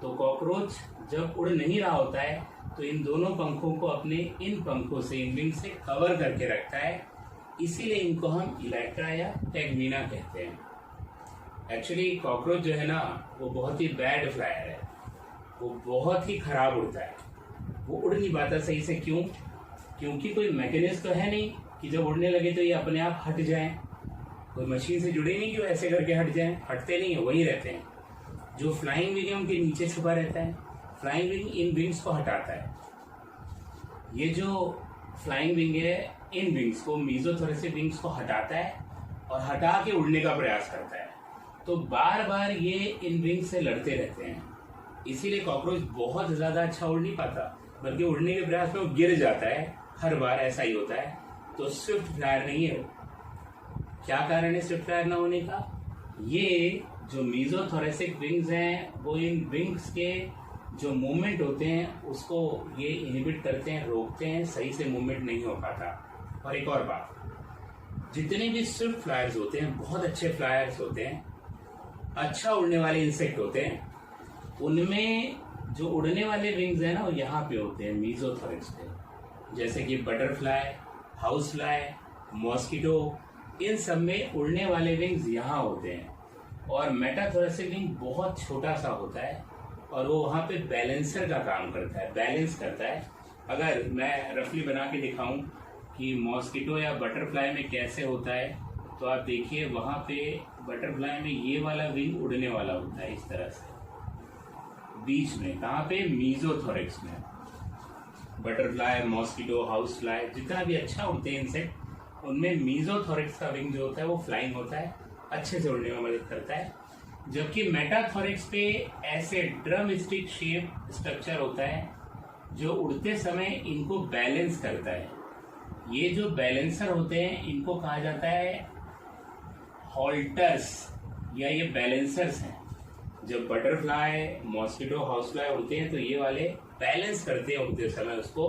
तो कॉकरोच जब उड़ नहीं रहा होता है तो इन दोनों पंखों को अपने इन पंखों से, इन विंग से कवर करके रखता है। इसीलिए इनको हम इलेक्ट्रा या टेगमीना कहते हैं। एक्चुअली कॉकरोच जो है ना वो बहुत ही बैड फ्लायर है, वो बहुत ही खराब उड़ता है। वो उड़ नहीं पाता सही से। क्यों? क्योंकि कोई मैकेनिज्म तो है नहीं कि जब उड़ने लगे तो ये अपने आप हट जाएं। कोई मशीन से जुड़े नहीं कि वो ऐसे करके हट जाएं। हटते नहीं है, वही रहते हैं। जो फ्लाइंग विंग है उनके नीचे छुपा रहता है। फ्लाइंग विंग इन विंग्स को हटाता है। ये जो फ्लाइंग विंग है, इन विंग्स को, मीजोथोरेसिक विंग्स को हटाता है और हटा के उड़ने का प्रयास करता है। तो बार बार ये इन विंग्स से लड़ते रहते हैं, इसीलिए कॉकरोच बहुत ज्यादा अच्छा उड़ नहीं पाता, बल्कि उड़ने के प्रयास में वो गिर जाता है। हर बार ऐसा ही होता है। तो स्विफ्ट फ्लायर नहीं है वो। क्या कारण है स्विफ्ट फ्लायर ना होने का? ये जो मीजोथोरेसिक विंग्स हैं, वो इन विंग्स के जो मूवमेंट होते हैं उसको ये इनहिबिट करते हैं, रोकते हैं, सही से मूवमेंट नहीं हो पाता। और एक और बात, जितने भी स्विफ्ट फ्लायर्स होते हैं, बहुत अच्छे फ्लायर्स होते हैं, अच्छा उड़ने वाले इंसेक्ट होते हैं, उनमें जो उड़ने वाले विंग्स हैं ना, वो यहाँ पे होते हैं, मीजोथोरेक्स पे। जैसे कि बटरफ्लाई, हाउस फ्लाई, मॉस्किटो, इन सब में उड़ने वाले विंग्स यहाँ होते हैं। और मेटाथोरेसिक विंग बहुत छोटा सा होता है और वो वहाँ पे बैलेंसर का काम करता है, बैलेंस करता है। अगर मैं रफली बना के दिखाऊं कि मॉस्किटो या बटरफ्लाई में कैसे होता है, तो आप देखिए वहाँ पे बटरफ्लाई में ये वाला विंग उड़ने वाला होता है इस तरह से, बीच में। कहाँ पे? मीजोथोरेक्स में। बटरफ्लाई, मॉस्किटो, हाउस फ्लाई, जितना भी अच्छा उड़ते हैं इंसेक्ट, उनमें मीजोथोरेक्स का विंग जो होता है वो फ्लाइंग होता है, अच्छे से उड़ने में मदद करता है। जबकि मेटाथोरेक्स पे ऐसे ड्रम स्टिक शेप स्ट्रक्चर होता है जो उड़ते समय इनको बैलेंस करता है। ये जो बैलेंसर होते हैं इनको कहा जाता है हॉल्टर्स, या ये बैलेंसर्स हैं। जब बटरफ्लाई, मॉस्किटो, हाउस फ्लाई उड़ते हैं तो ये वाले बैलेंस करते हैं उड़ते समय उसको।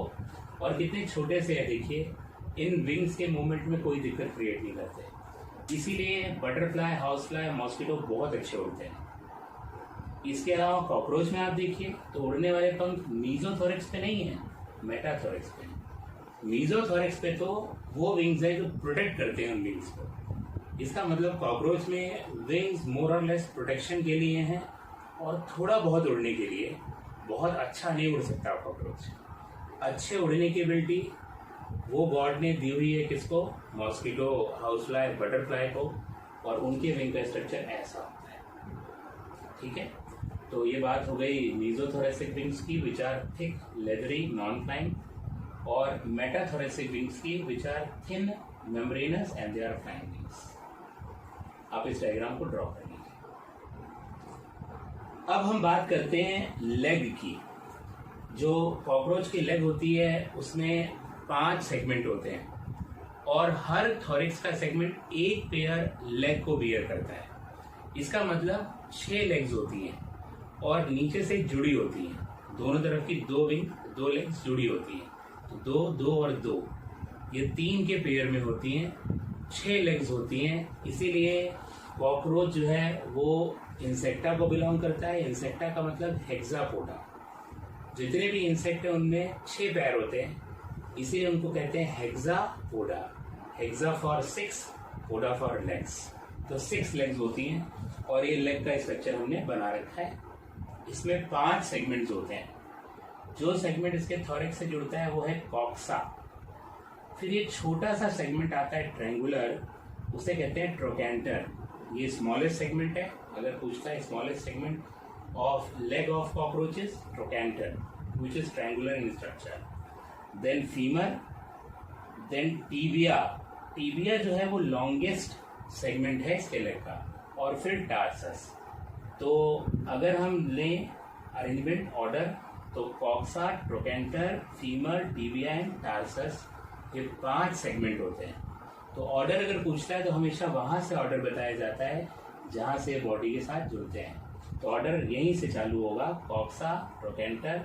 और कितने छोटे से है देखिए, इन विंग्स के मूवमेंट में कोई दिक्कत क्रिएट नहीं करते। इसीलिए बटरफ्लाई, हाउस फ्लाई, मॉस्किटो बहुत अच्छे उड़ते हैं। इसके अलावा कॉकरोच में आप देखिए तो उड़ने वाले पंख मीजोथोरेक्स पे नहीं है, मेटाथोरेक्स पे। मीजोथोरेक्स पे तो वो विंग्स है जो प्रोटेक्ट करते हैं उन विंग्स को। इसका मतलब कॉकरोच में विंग्स मोर और लेस प्रोटेक्शन के लिए हैं और थोड़ा बहुत उड़ने के लिए। बहुत अच्छा नहीं उड़ सकता कॉकरोच। अच्छे उड़ने की एबिलिटी वो गॉड ने दी हुई है किसको? मॉस्किटो, हाउस फ्लाई, बटरफ्लाई को। और उनके विंग का स्ट्रक्चर ऐसा होता है। ठीक है, तो ये बात हो गई मीजोथोरेसिक विंग्स की, which are thick, leathery, non flying, और मेटाथोरेसिक विंग्स की, which are thin, membranous and they are flying wings. आप इस डायग्राम को ड्रॉ कर लीजिए। अब हम बात करते हैं लेग की। जो कॉकरोच की लेग होती है उसमें 5 सेगमेंट होते हैं और हर थोरिक्स का सेगमेंट एक पेयर लेग को बियर करता है। इसका मतलब 6 लेग्स होती हैं और नीचे से जुड़ी होती हैं। दोनों तरफ की 2 विंग, 2 लेग्स जुड़ी होती हैं। तो 2, 2 और 2, ये 3 के पेयर में होती हैं। 6 लेग्स होती हैं। इसीलिए कॉकरोच जो है वो इंसेक्टा को बिलोंग करता है। इंसेक्टा का मतलब हेक्सापोडा। जितने भी इंसेक्ट हैं उनमें 6 पैर होते हैं, इसीलिए उनको कहते हैं Hexapoda. Hexa for 6, poda for legs. तो 6 लेग्स होती हैं और ये लेग का स्ट्रक्चर हमने बना रखा है। इसमें 5 सेगमेंट्स होते हैं। जो सेगमेंट इसके थोरिक्स से जुड़ता है वो है कॉक्सा। फिर ये छोटा सा सेगमेंट आता है ट्रायंगुलर, उसे कहते हैं ट्रोकैंटर। ये स्मॉलेस्ट सेगमेंट है। अगर पूछता है smallest segment of leg of cockroaches, trochanter, which is triangular in structure. Then femur, then tibia. Tibia जो है वो लॉन्गेस्ट सेगमेंट है इसके लेग का, और फिर टार्सस। तो अगर हम लें अरेंजमेंट ऑर्डर तो coxa, trochanter, femur, tibia and tarsus, ये 5 सेगमेंट होते हैं। तो ऑर्डर अगर पूछता है तो हमेशा वहां से ऑर्डर बताया जाता है जहां से बॉडी के साथ जुड़ते हैं। तो ऑर्डर यहीं से चालू होगा, कॉक्सा, ट्रोकैंटर,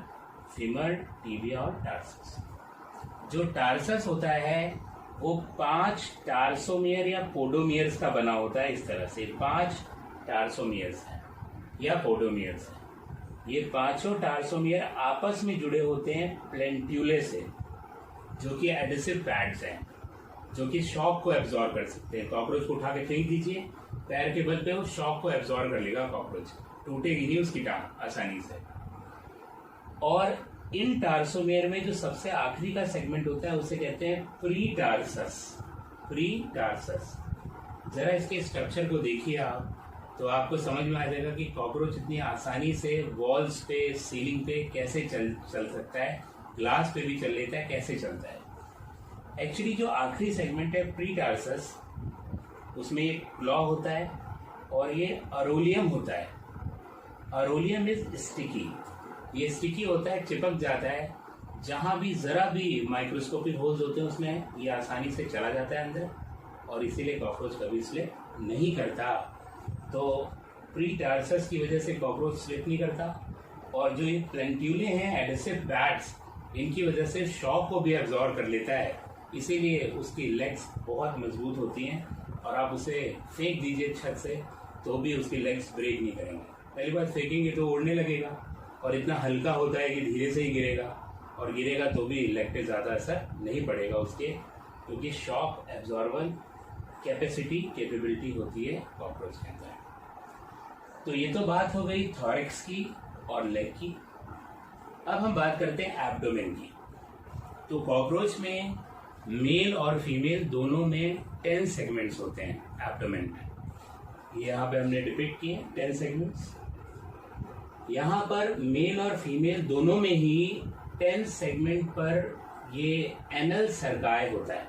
फीमर, टीबिया और टार्सस। जो टार्सस होता है वो 5 टार्सोमियर या पोडोमियर्स का बना होता है। इस तरह से 5 टार्सोमियर्स हैं या पोडोमियर्स हैं। ये 5 टार्सोमियर आपस में जुड़े होते हैं प्लेंट्यूले से, जो कि एडिसिव पैड्स हैं, जो कि शॉक को एब्जॉर्ब कर सकते हैं। कॉकरोच को उठा के फेंक दीजिए, पैर के बल पे वो शॉक को एब्जॉर्ब कर लेगा कॉकरोच, टूटेगी नहीं उसकी टांग आसानी से। और इन टार्सोमियर में जो सबसे आखिरी का सेगमेंट होता है उसे कहते हैं प्री टार्सस। Pre tarsus. जरा इसके स्ट्रक्चर को देखिए आप, तो आपको समझ में आ जाएगा कि कॉकरोच इतनी आसानी से वॉल्स पे, सीलिंग पे कैसे चल सकता है, ग्लास पे भी चल लेता है, कैसे चलता है। एक्चुअली जो आखिरी सेगमेंट है प्रीटार्सस, उसमें एक क्लॉ होता है और ये अरोलियम होता है। अरोलियम इज स्टिकी, ये स्टिकी होता है, चिपक जाता है, जहां भी जरा भी माइक्रोस्कोपिक होल्स होते हैं उसमें ये आसानी से चला जाता है अंदर, और इसीलिए कॉकरोच कभी स्लिप नहीं करता। तो प्रीटार्सस की वजह से कॉकरोच स्लिप नहीं करता, और जो ये प्लेंट्यूले हैं एडेसिव पैड्स, इनकी वजह से शॉक को भी एब्जॉर्ब कर लेता है, इसीलिए उसकी लेग्स बहुत मजबूत होती हैं, और आप उसे फेंक दीजिए छत से तो भी उसकी लेग्स ब्रेक नहीं करेंगे। पहली बात, फेंकेंगे तो उड़ने लगेगा, और इतना हल्का होता है कि धीरे से ही गिरेगा, और गिरेगा तो भी लेग पे ज़्यादा असर नहीं पड़ेगा उसके, क्योंकि शॉक एब्जॉर्बल कैपेबिलिटी होती है कॉकरोच के अंदर। तो ये तो बात हो गई थॉरैक्स की और लेग की। अब हम बात करते हैं एब्डोमेन की। तो कॉकरोच में मेल और फीमेल दोनों में 10 सेगमेंट्स होते हैं एब्डोमेन में। यहाँ पे हमने डिपिक्ट किए 10 सेगमेंट्स। यहाँ पर मेल और फीमेल दोनों में ही 10 सेगमेंट पर ये एनल सर्काई होता है।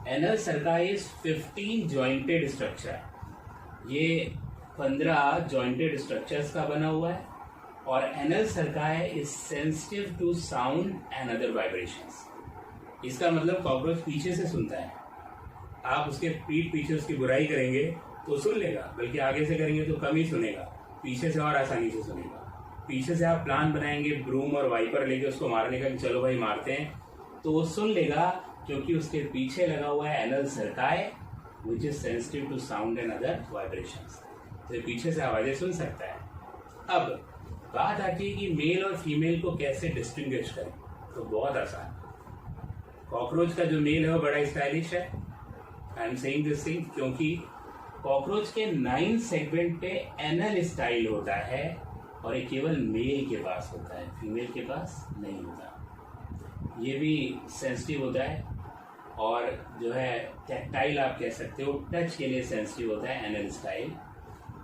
Anal cerci is 15 jointed structure, ये 15 जॉइंटेड स्ट्रक्चर्स का बना हुआ है, और anal cerci is sensitive to sound and other vibrations. इसका मतलब कॉकरोच पीछे से सुनता है, आप उसके पीठ पीछे उसकी बुराई करेंगे तो सुन लेगा, बल्कि आगे से करेंगे तो कम ही सुनेगा, पीछे से और आसानी से सुनेगा। पीछे से आप प्लान बनाएंगे ब्रूम और वाइपर लेके उसको मारने का कि चलो भाई मारते हैं, तो वो सुन लेगा, क्योंकि उसके पीछे लगा हुआ है anal cerci which is sensitive to sound and other vibrations. तो ये पीछे से आवाजें सुन सकता है। अब बात आती है कि मेल और फीमेल को कैसे डिस्टिंग्विश करें, तो बहुत आसान। कॉकरोच का जो मेल है वो बड़ा स्टाइलिश है। I am saying this thing क्योंकि कॉकरोच के 9 सेगमेंट पे एनल स्टाइल होता है, और ये केवल मेल के पास होता है, फीमेल के पास नहीं होता। ये भी सेंसिटिव होता है, और जो है टैक्टाइल आप कह सकते हो, टच के लिए सेंसिटिव होता है एनल स्टाइल,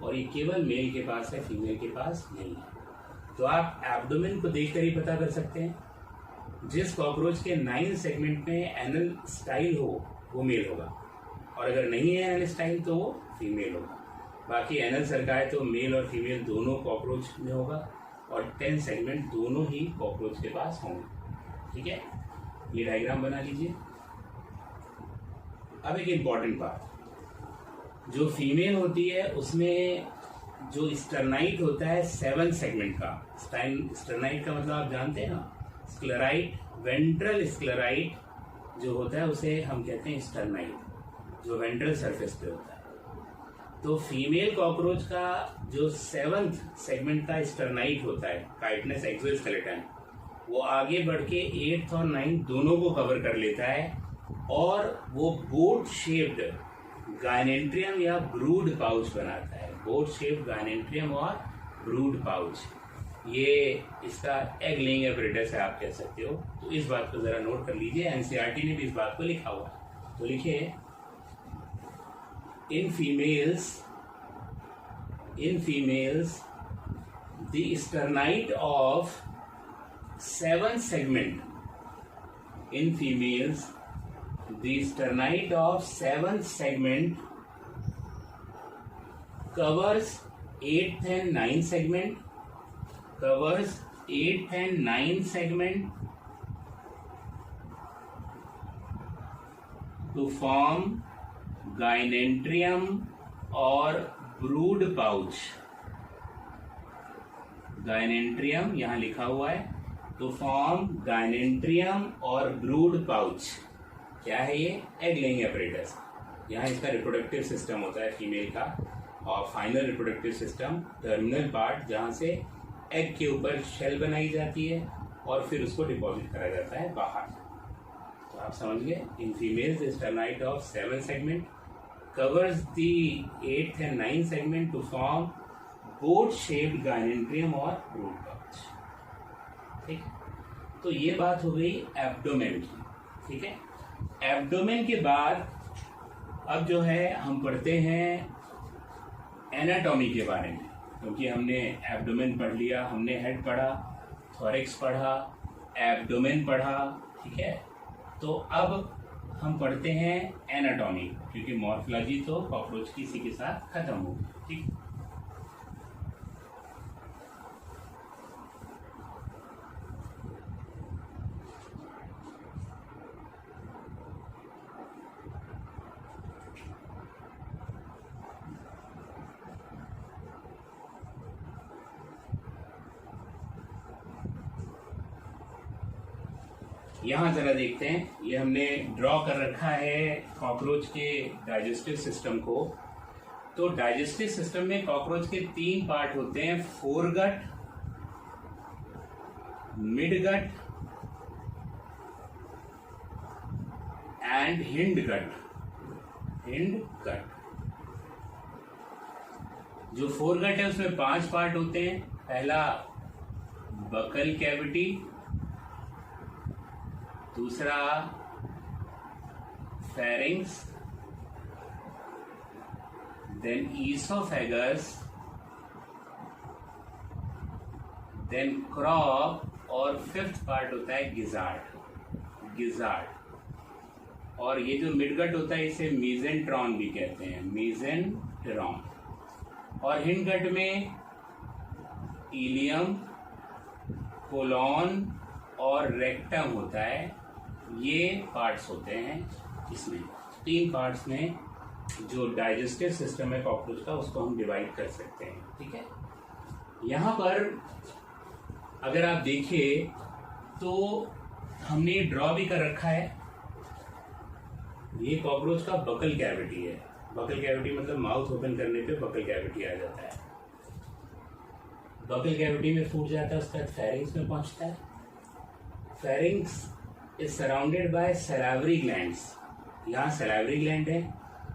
और ये केवल मेल के पास है, फीमेल के पास नहीं है। तो आप एब्डोमेन को देखकर ही पता कर सकते हैं, जिस कॉकरोच के 9 सेगमेंट में एनल स्टाइल हो वो मेल होगा, और अगर नहीं है एनल स्टाइल तो वो फीमेल होगा। बाकी एनल सर्काई तो मेल और फीमेल दोनों कॉकरोच में होगा, और 10 सेगमेंट दोनों ही कॉकरोच के पास होंगे। ठीक है, ये डायग्राम बना लीजिए। अब एक इम्पॉर्टेंट बात, जो फीमेल होती है उसमें जो स्टर्नाइट होता है 7 सेगमेंट का। स्टर्नाइट का मतलब आप जानते हैं ना, स्क्लेराइट, वेंट्रल स्क्लेराइट जो होता है उसे हम कहते हैं स्टर्नाइट, जो वेंट्रल सरफेस पे होता है। तो फीमेल कॉकरोच का जो 7th सेगमेंट का स्टर्नाइट होता है, काइटनस एक्सोस्केलेटन, वो आगे बढ़ के 8th और 9th दोनों को कवर कर लेता है, और वो बोट शेप्ड गायनेंट्रियम या ब्रूड पाउच बनाता है। बोट शेप्ड गायनेंट्रियम और ब्रूड पाउच, ये इसका एग लेइंग एपरेटस है, आप कह सकते हो। तो इस बात को जरा नोट कर लीजिए, एनसीईआरटी ने भी इस बात को लिखा हुआ है। तो लिखिए, in females the sternite of 7 segment, in females the sternite of 7 segment covers 8th and 9th segment, covers 8th and 9th segment to form गायनेंट्रियम और ब्रूड पाउच। गायनेंट्रियम यहां लिखा हुआ है, तो फॉर्म गायनेंट्रियम और ब्रूड पाउच। क्या है ये? Egg laying apparatus. यहाँ इसका रिप्रोडक्टिव सिस्टम होता है फीमेल का, और final reproductive system terminal part, जहाँ से एग के ऊपर शेल बनाई जाती है और फिर उसको डिपॉजिट करा जाता है बाहर। तो आप समझ गए, in females the sternite of 7 segment covers the 8th and 9th segment to form boat-shaped gynetrium और brood pouch। ठीक, तो ये बात हो गई एब्डोमेन की। ठीक है, एब्डोमेन के बाद अब जो है हम पढ़ते हैं एनाटॉमी के बारे में, क्योंकि हमने एब्डोमेन पढ़ लिया, हमने हेड पढ़ा, थोरैक्स पढ़ा, एब्डोमेन पढ़ा, ठीक है। तो अब हम पढ़ते हैं एनाटॉमी, क्योंकि मॉर्फोलॉजी तो कॉकरोच की इसी के साथ खत्म हो गई, ठीक। यहां जरा देखते हैं, ये हमने ड्रॉ कर रखा है कॉकरोच के डाइजेस्टिव सिस्टम को। तो डाइजेस्टिव सिस्टम में कॉकरोच के 3 पार्ट होते हैं, फोरगट, मिडगट एंड हिंडगट। जो फोरगट है उसमें 5 पार्ट होते हैं। पहला बकल कैविटी, दूसरा pharynx, then oesophagus, then crop और 5th पार्ट होता है गिजार्ड। और ये जो मिडगट होता है इसे मीजेंट्रॉन भी कहते हैं, मीजेंट्रॉन। और हिंडगट में इलियम, कोलॉन और रेक्टम होता है, ये पार्ट्स होते हैं। इसमें 3 पार्ट्स में जो डाइजेस्टिव सिस्टम है कॉकरोच का उसको हम डिवाइड कर सकते हैं, ठीक है। यहां पर अगर आप देखिए तो हमने ड्रॉ भी कर रखा है, ये कॉकरोच का बकल कैविटी है। बकल कैविटी मतलब माउथ ओपन करने पे बकल कैविटी आ जाता है। बकल कैविटी में फूट जाता है, उसके बाद फेरिंग्स में पहुंचता है। Pharynx is surrounded by salivary glands. यहाँ सैलावरी ग्लैंड है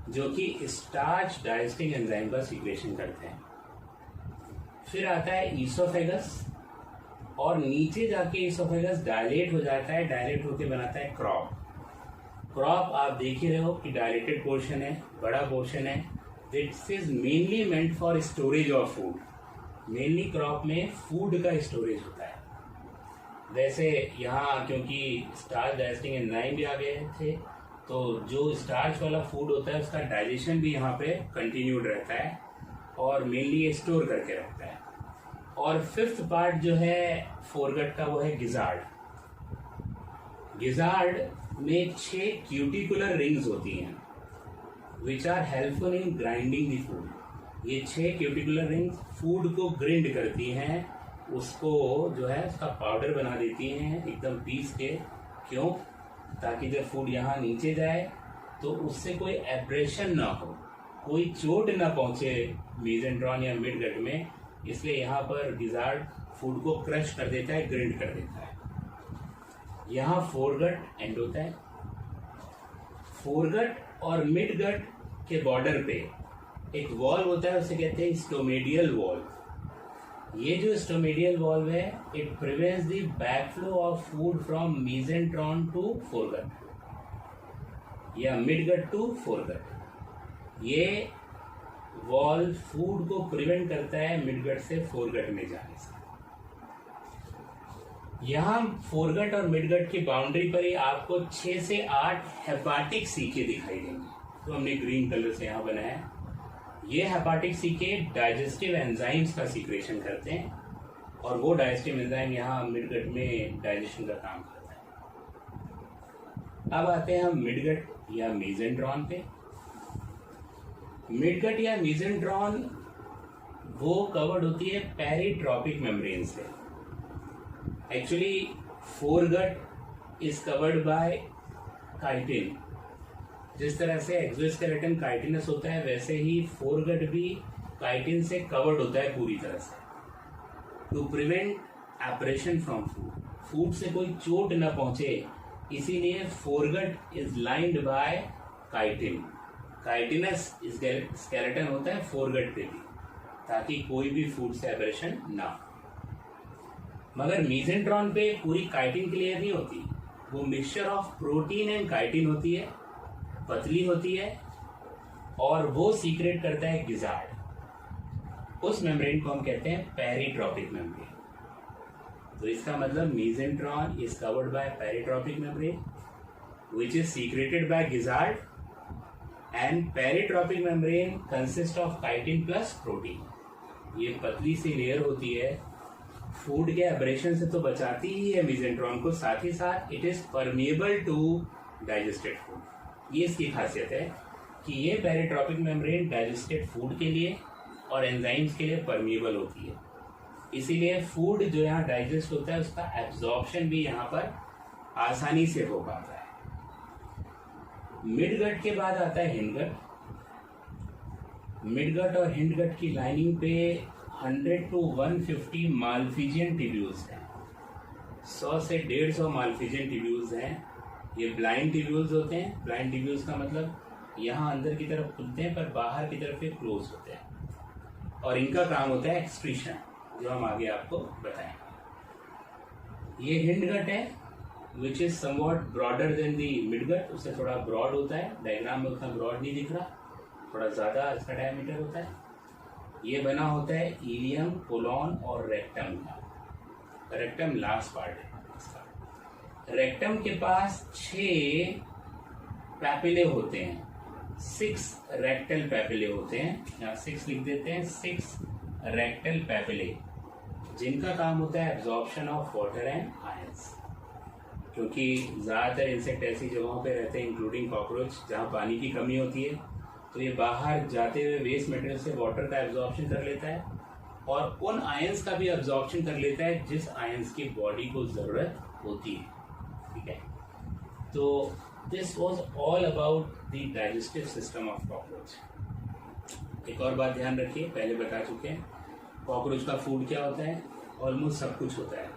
जो कि स्टार्च डाइजेस्टिंग एंजाइम का सीक्रेशन करते हैं। फिर आता है ईसोफेगस, और नीचे जाके ईसोफेगस डायलेट हो जाता है, डायलेट होके बनाता है क्रॉप। क्रॉप आप देख ही रहे हो कि डायलेटेड पोर्शन है, बड़ा पोर्शन है। This is mainly meant for storage of food. Mainly crop में फूड का स्टोरेज होता है। वैसे यहाँ क्योंकि स्टार्च डाइजेस्टिंग एंजाइम भी आ गए थे, तो जो स्टार्च वाला फूड होता है उसका डाइजेशन भी यहाँ पे कंटिन्यूड रहता है और मेनली ये स्टोर करके रखता है। और 5th पार्ट जो है फोरगट का वो है गिजार्ड। में 6 क्यूटिकुलर रिंग्स होती हैं which are helpful in grinding the food. ये 6 क्यूटिकुलर रिंग्स फूड को ग्राइंड करती हैं, उसको जो है उसका पाउडर बना देती हैं एकदम पीस के। क्यों? ताकि जब फूड यहाँ नीचे जाए तो उससे कोई एब्रेशन ना हो, कोई चोट ना पहुंचे मीजेंट्रॉन या मिडगट में। इसलिए यहाँ पर गिजार्ड फूड को क्रश कर देता है, ग्राइंड कर देता है। यहाँ फोरगट एंड होता है। फोरगट और मिडगट के बॉर्डर पे एक वॉल्व होता है, उसे कहते हैं स्टोमेडियल वॉल्व। ये जो स्टोमेडियल वॉल्व है it prevents the backflow of food from mesenteron to foregut या मिडगट टू फोरगट। ये वॉल्व फूड को प्रिवेंट करता है मिडगट से फोरगट में जाने से। यहाँ फोरगट और मिडगट की बाउंड्री पर ही आपको 6 से 8 हेपाटिक सीके दिखाई देंगे, तो हमने ग्रीन कलर से यहाँ बनाया है। ये हेपाटिक सीके डाइजेस्टिव एंजाइम्स का सीक्रेशन करते हैं और वो डाइजेस्टिव एंजाइम यहाँ मिडगट में डाइजेशन का काम करता है। अब आते हैं हम मिडगट या मीजेंट्रॉन पे। मिडगट या मीजेंट्रॉन वो कवर्ड होती है पेरिट्रॉपिक मेम्ब्रेन से। Actually foregut is covered by chitin. जिस तरह से एक्सोस्केलेटन काइटिनस होता है वैसे ही फोरगट भी काइटिन से कवर्ड होता है पूरी तरह से, to prevent abrasion from food. Food से कोई चोट न पहुंचे, इसीलिए foregut is lined by chitin. Chitinous skeleton होता है फोरगट पे भी, ताकि कोई भी फूड से एपरेशन ना हो। मगर मीजेंट्रॉन पे पूरी काइटिन क्लियर नहीं होती, वो mixture of protein and chitin होती है, पतली होती है और वो सीक्रेट करता है गिजार्ड। उस मेम्ब्रेन को हम कहते हैं पेरिट्रॉपिक मेम्ब्रेन। तो इसका मतलब mesenteron is covered by peritrophic membrane which is secreted by gizzard, and peritropic membrane consists of chitin plus protein. ये पतली सी लेयर होती है, फूड के एब्रेशन से तो बचाती ही है मीसेंट्रॉन को, साथ ही साथ it is permeable to digested food. ये इसकी खासियत है कि ये पेरिट्रोपिक मेम्ब्रेन डाइजेस्टेड फूड के लिए और एंजाइम्स के लिए परमिएबल होती है, इसीलिए फूड जो यहाँ डाइजेस्ट होता है उसका एब्जॉर्प्शन भी यहाँ पर आसानी से हो पाता है। मिडगट के बाद आता है हिंडगट। मिडगट और हिंडगट की लाइनिंग पे 100 to 150 मालफिजियन टिब्यूल्स हैं, 100 से 150 मालफिजियन टिब्यूल्स हैं। ये ब्लाइंड टिब्यूल्स होते हैं। ब्लाइंड टिब्यूल्स का मतलब यहाँ अंदर की तरफ खुलते हैं पर बाहर की तरफ ये क्लोज होते हैं, और इनका काम होता है एक्सक्रीशन, जो हम आगे आपको बताएंगे। ये हिंडगट है which is somewhat broader then the midgut, उससे थोड़ा ब्रॉड होता है, डायग्राम में उतना ब्रॉड नहीं दिख रहा, थोड़ा ज्यादा इसका डायमीटर होता है। ये बना होता है इलियम, कोलॉन और रेक्टम का। रेक्टम लास्ट पार्ट है इसका। रेक्टम के पास 6 पैपिले होते हैं, 6 रेक्टल पैपिले होते हैं, यहाँ 6 लिख देते हैं, 6 रेक्टल पैपिले, जिनका काम होता है absorption of water and ions. क्योंकि ज़्यादातर इंसेक्ट ऐसी जगहों पे रहते हैं इंक्लूडिंग कॉकरोच जहाँ पानी की कमी होती है, तो ये बाहर जाते हुए वेस्ट मटेरियल से वाटर का एब्जॉर्प्शन कर लेता है और उन आयंस का भी एब्जॉर्प्शन कर लेता है जिस आयंस की बॉडी को ज़रूरत होती है। ठीक है, तो this was all about the digestive system of cockroach. एक और बात ध्यान रखिए, पहले बता चुके हैं, कॉकरोच का फूड क्या होता है? ऑलमोस्ट सब कुछ होता है,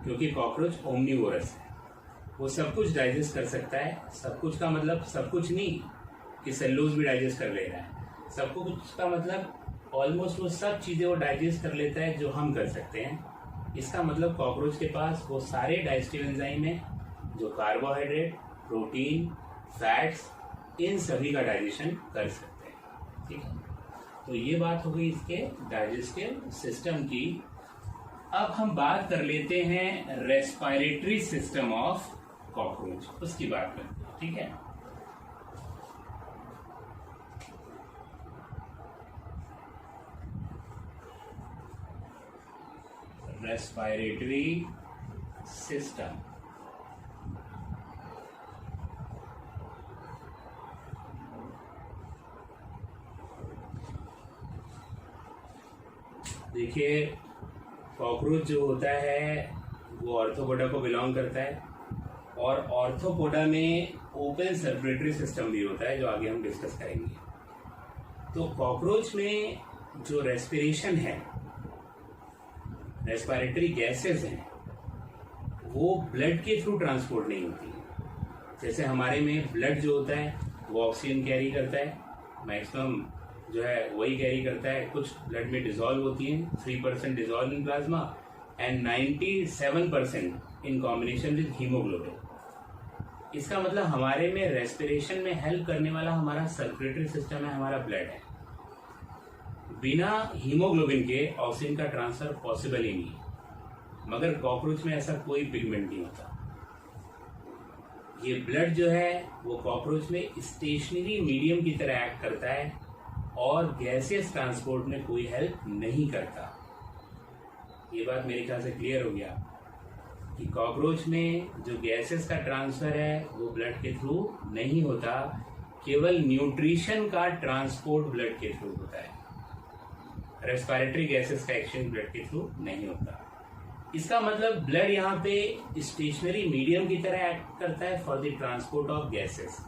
क्योंकि कॉकरोच ओमनीवोरस है, वो सब कुछ डाइजेस्ट कर सकता है। सब कुछ का मतलब सब कुछ नहीं कि सेल्यूलोज भी डाइजेस्ट कर ले रहा है, सब कुछ का मतलब ऑलमोस्ट वो सब चीज़ें वो डाइजेस्ट कर लेता है जो हम कर सकते हैं। इसका मतलब कॉकरोच के पास वो सारे डाइजेस्टिव एंजाइम हैं जो कार्बोहाइड्रेट, प्रोटीन, फैट्स, इन सभी का डाइजेशन कर सकते हैं। ठीक है, तो ये बात हो गई इसके डाइजेस्टिव सिस्टम की। अब हम बात कर लेते हैं रेस्पिरेटरी सिस्टम ऑफ कॉकरोच, उसकी बात करते हैं। ठीक है, रेस्पिरेटरी सिस्टम। देखिए, कॉकरोच जो होता है वो ऑर्थोपोडा को बिलोंग करता है, और ऑर्थोपोडा में ओपन सर्कुलेटरी सिस्टम भी होता है जो आगे हम डिस्कस करेंगे। तो कॉकरोच में जो रेस्पिरेशन है, रेस्पिरेटरी गैसेस हैं, वो ब्लड के थ्रू ट्रांसपोर्ट नहीं होती है। जैसे हमारे में ब्लड जो होता है वो ऑक्सीजन कैरी करता है, मैक्सिमम जो है वही कैरी करता है, कुछ ब्लड में डिजॉल्व होती है, 3% dissolve in plasma and 97% in combination with haemoglobin. इसका मतलब हमारे में रेस्पिरेशन में हेल्प करने वाला हमारा सर्कुलेटरी सिस्टम है, हमारा ब्लड है। बिना हीमोग्लोबिन के ऑक्सीजन का ट्रांसफर पॉसिबल ही नहीं, मगर कॉकरोच में ऐसा कोई पिगमेंट नहीं होता। ये ब्लड जो है वो कॉकरोच में स्टेशनरी मीडियम की तरह एक्ट करता है और गैसेस ट्रांसपोर्ट में कोई हेल्प नहीं करता। ये बात मेरे ख्याल से क्लियर हो गया कि कॉकरोच में जो गैसेस का ट्रांसफर है वो ब्लड के थ्रू नहीं होता, केवल न्यूट्रिशन का ट्रांसपोर्ट ब्लड के थ्रू होता है। रेस्पिरेटरी गैसेस का एक्सचेंज ब्लड के थ्रू नहीं होता। इसका मतलब ब्लड यहाँ पे स्टेशनरी मीडियम की तरह एक्ट करता है for the transport of gases.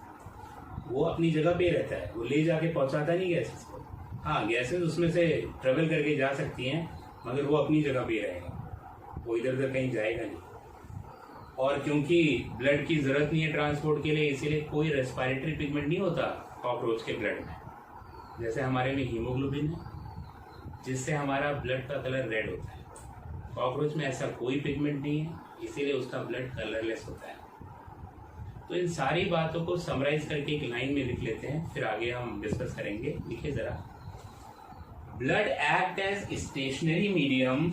वो अपनी जगह पे रहता है, वो ले जाके पहुंचाता नहीं गैसेस को। हाँ, गैसेस उसमें से ट्रेवल करके जा सकती हैं, मगर वो अपनी जगह पे रहेगा, वो इधर उधर कहीं जाएगा नहीं। और क्योंकि ब्लड की जरूरत नहीं है ट्रांसपोर्ट के लिए, इसीलिए कोई रेस्पिरेटरी पिगमेंट नहीं होता कॉकरोच के ब्लड में। जैसे हमारे में हीमोग्लोबिन है जिससे हमारा ब्लड का कलर रेड होता है, कॉकरोच में ऐसा कोई पिगमेंट नहीं है, इसीलिए उसका ब्लड कलरलेस होता है। तो इन सारी बातों को समराइज करके एक लाइन में लिख लेते हैं, फिर आगे हम डिस्कस करेंगे। लिखिए जरा, blood act as stationary medium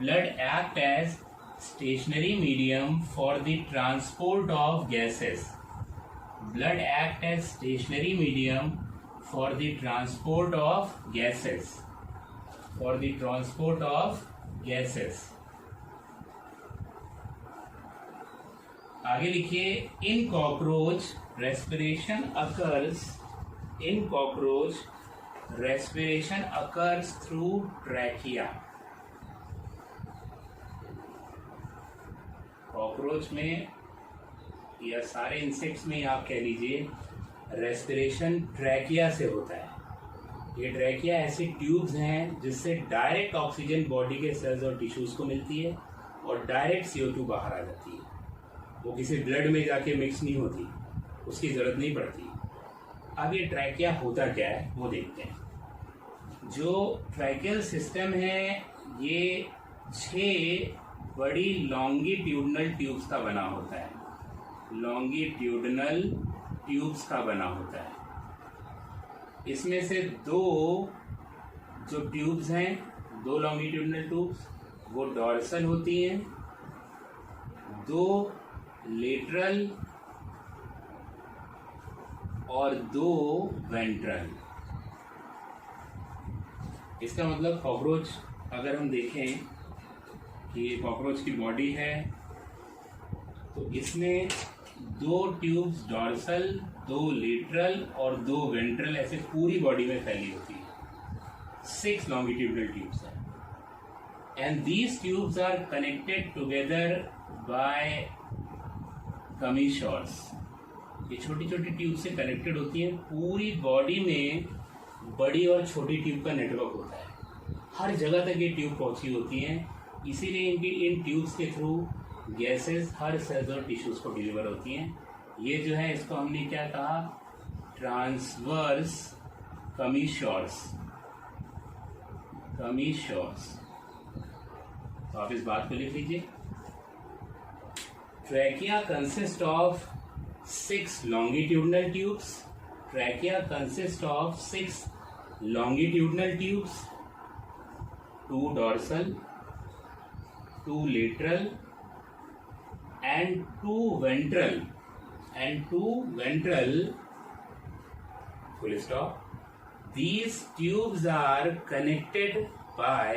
blood act as stationary medium for the transport of gases. Blood act as stationary medium for the transport of gases. For the transport of gases. आगे लिखिए, इन कॉकरोच रेस्पिरेशन अकर्स, इन cockroach respiration occurs through trachea. Cockroach में या सारे इंसेक्ट्स में आप कह लीजिए रेस्पिरेशन ट्रैकिया से होता है. ये ट्रैकिया ऐसे ट्यूब्स हैं जिससे डायरेक्ट ऑक्सीजन बॉडी के सेल्स और टिश्यूज को मिलती है और डायरेक्ट CO2 बाहर आ जाती है. वो किसी ब्लड में जाके मिक्स नहीं होती, उसकी जरूरत नहीं पड़ती. अब ये ट्रैकिया होता क्या है वो देखते हैं. जो ट्रैकियल सिस्टम है ये 6 बड़ी लॉन्गिट्यूडनल ट्यूब्स का बना होता है. लॉन्गिट्यूडनल ट्यूब्स का बना होता है. इसमें से 2 जो ट्यूब्स हैं, 2 लॉन्गिट्यूडनल ट्यूब्स वो डॉर्सल होती हैं, 2 लेटरल और 2 वेंट्रल. इसका मतलब कॉकरोच अगर हम देखें कि ये कॉकरोच की बॉडी है तो इसमें 2 ट्यूब्स डॉर्सल, 2 लेटरल और 2 वेंट्रल ऐसे पूरी बॉडी में फैली होती है. 6 लॉन्गिट्यूडनल ट्यूब्स हैं. And these tubes are connected together by commissures. ये छोटी छोटी ट्यूब से कनेक्टेड होती हैं. पूरी बॉडी में बड़ी और छोटी ट्यूब का नेटवर्क होता है. हर जगह तक ये ट्यूब पहुंची होती हैं. इसीलिए इनकी इन ट्यूब्स के थ्रू गैसेस हर सेल्स और टिश्यूज को डिलीवर होती हैं. ये जो है इसको हमने क्या कहा, ट्रांसवर्स कमीशॉर्स. कमीशॉर्स. तो आप इस बात को लिख लीजिए. Trachea consists of 6 longitudinal tubes. Trachea consists of 6 longitudinal tubes, 2 dorsal, 2 lateral, and 2 ventral. Full stop. These tubes are connected by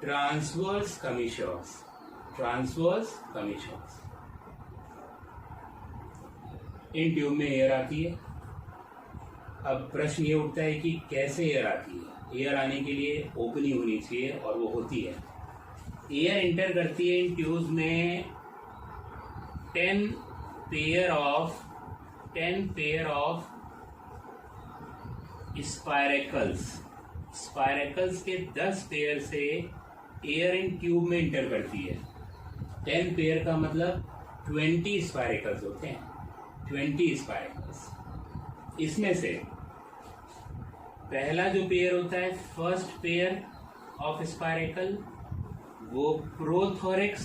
transverse commissures. Transverse commissures. इन ट्यूब में एयर आती है. अब प्रश्न ये उठता है कि कैसे एयर आती है. एयर आने के लिए ओपनिंग होनी चाहिए और वो होती है. एयर एंटर करती है इन ट्यूब्स में 10 पेयर ऑफ स्पायरेकल्स के 10 पेयर से एयर इन ट्यूब में इंटर करती है. 10 पेयर का मतलब 20 स्पायरेकल्स होते हैं. 20 स्पायरेकल्स. इसमें से पहला जो पेयर होता है, फर्स्ट पेयर ऑफ स्पायरेकल, वो प्रोथोरिक्स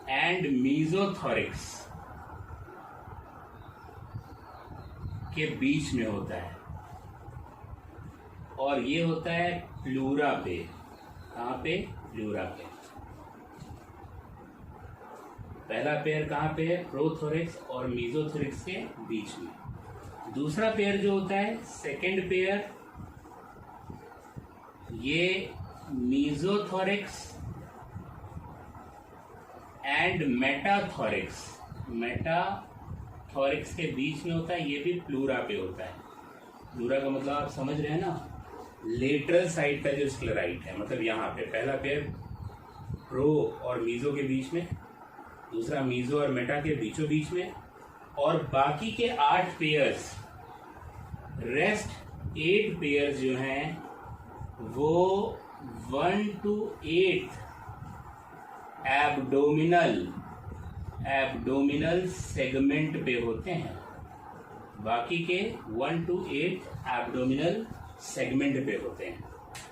एंड मीजोथोरिक्स के बीच में होता है. और ये होता है प्लूरा पे. कहाँ पे? प्लूरा पे. पहला पेयर कहाँ पे है? प्रोथोरिक्स और मीजोथोरिक्स के बीच में. दूसरा पेयर जो होता है, सेकेंड पेयर, ये मीजोथोरिक्स एंड मेटाथोरिक्स. मेटाथोरिक्स के बीच में होता है. ये भी प्लूरा पे होता है. प्लूरा का मतलब आप समझ रहे हैं ना, लेटरल साइड का जो स्क्लेराइट है, मतलब यहाँ पे पहला पेयर प्रो और मीजो के बीच में, दूसरा मीजो और मेटा के बीचों बीच में, और बाकी के 8 पेयर्स, रेस्ट 8 पेयर्स जो हैं वो 1 to 8 एब्डोमिनल सेगमेंट पे होते हैं. बाकी के 1 to 8 एब्डोमिनल सेगमेंट पे होते हैं.